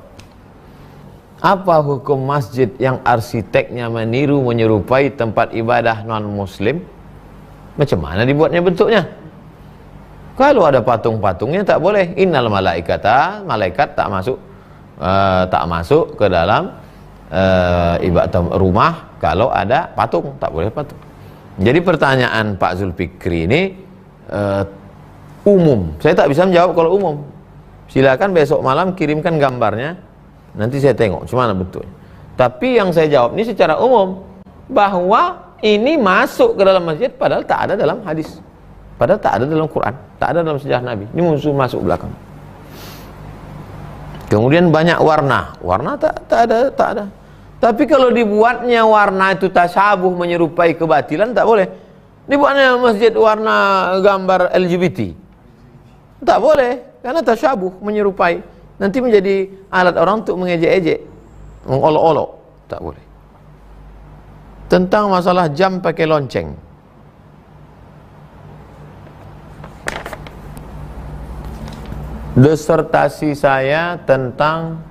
Apa hukum masjid yang arsiteknya meniru menyerupai tempat ibadah non muslim? Macam mana dibuatnya bentuknya? Kalau ada patung-patungnya tak boleh. Innal malaikata, malaikat tak masuk ke dalam ibadah rumah kalau ada patung, tak boleh patung. Jadi pertanyaan Pak Zulfikri ini umum. Saya tak bisa menjawab kalau umum. Silakan besok malam kirimkan gambarnya, nanti saya tengok gimana bentuknya. Tapi yang saya jawab ini secara umum, bahwa ini masuk ke dalam masjid padahal tak ada dalam hadis. Padahal tak ada dalam Quran, tak ada dalam sejarah Nabi. Ini musuh masuk belakang. Kemudian banyak warna, warna tak ada. Tapi kalau dibuatnya warna itu tasyabuh menyerupai kebatilan, tak boleh. Dibuatnya masjid warna gambar LGBT, tak boleh, karena tasyabuh menyerupai. Nanti menjadi alat orang untuk mengejek-ejek, mengolok-olok, tak boleh. Tentang masalah jam pakai lonceng, disertasi saya tentang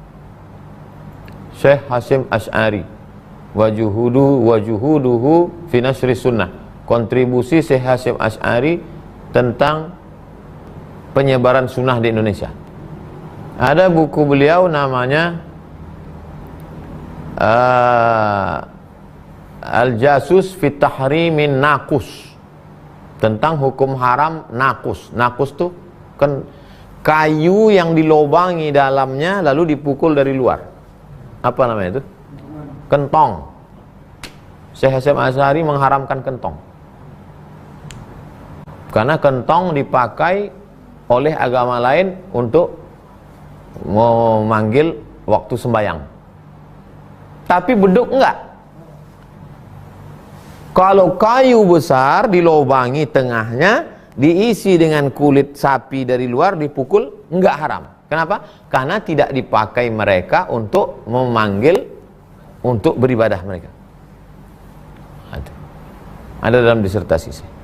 Syekh Hasyim Asy'ari wajuhuduhu fi nasri sunnah, kontribusi Syekh Hasyim Asy'ari tentang penyebaran sunnah di Indonesia. Ada buku beliau namanya Al-Jasus fi Tahrimin Naqus, tentang hukum haram naqus. Naqus tuh kan kayu yang dilobangi dalamnya lalu dipukul dari luar. Apa namanya itu? Kentong. Syekh Hasyim Asy'ari mengharamkan kentong, karena kentong dipakai oleh agama lain untuk memanggil waktu sembahyang. Tapi beduk enggak. Kalau kayu besar dilobangi tengahnya, diisi dengan kulit sapi dari luar, dipukul, enggak haram. Kenapa? Karena tidak dipakai mereka untuk memanggil, untuk beribadah mereka. Ada dalam disertasi saya.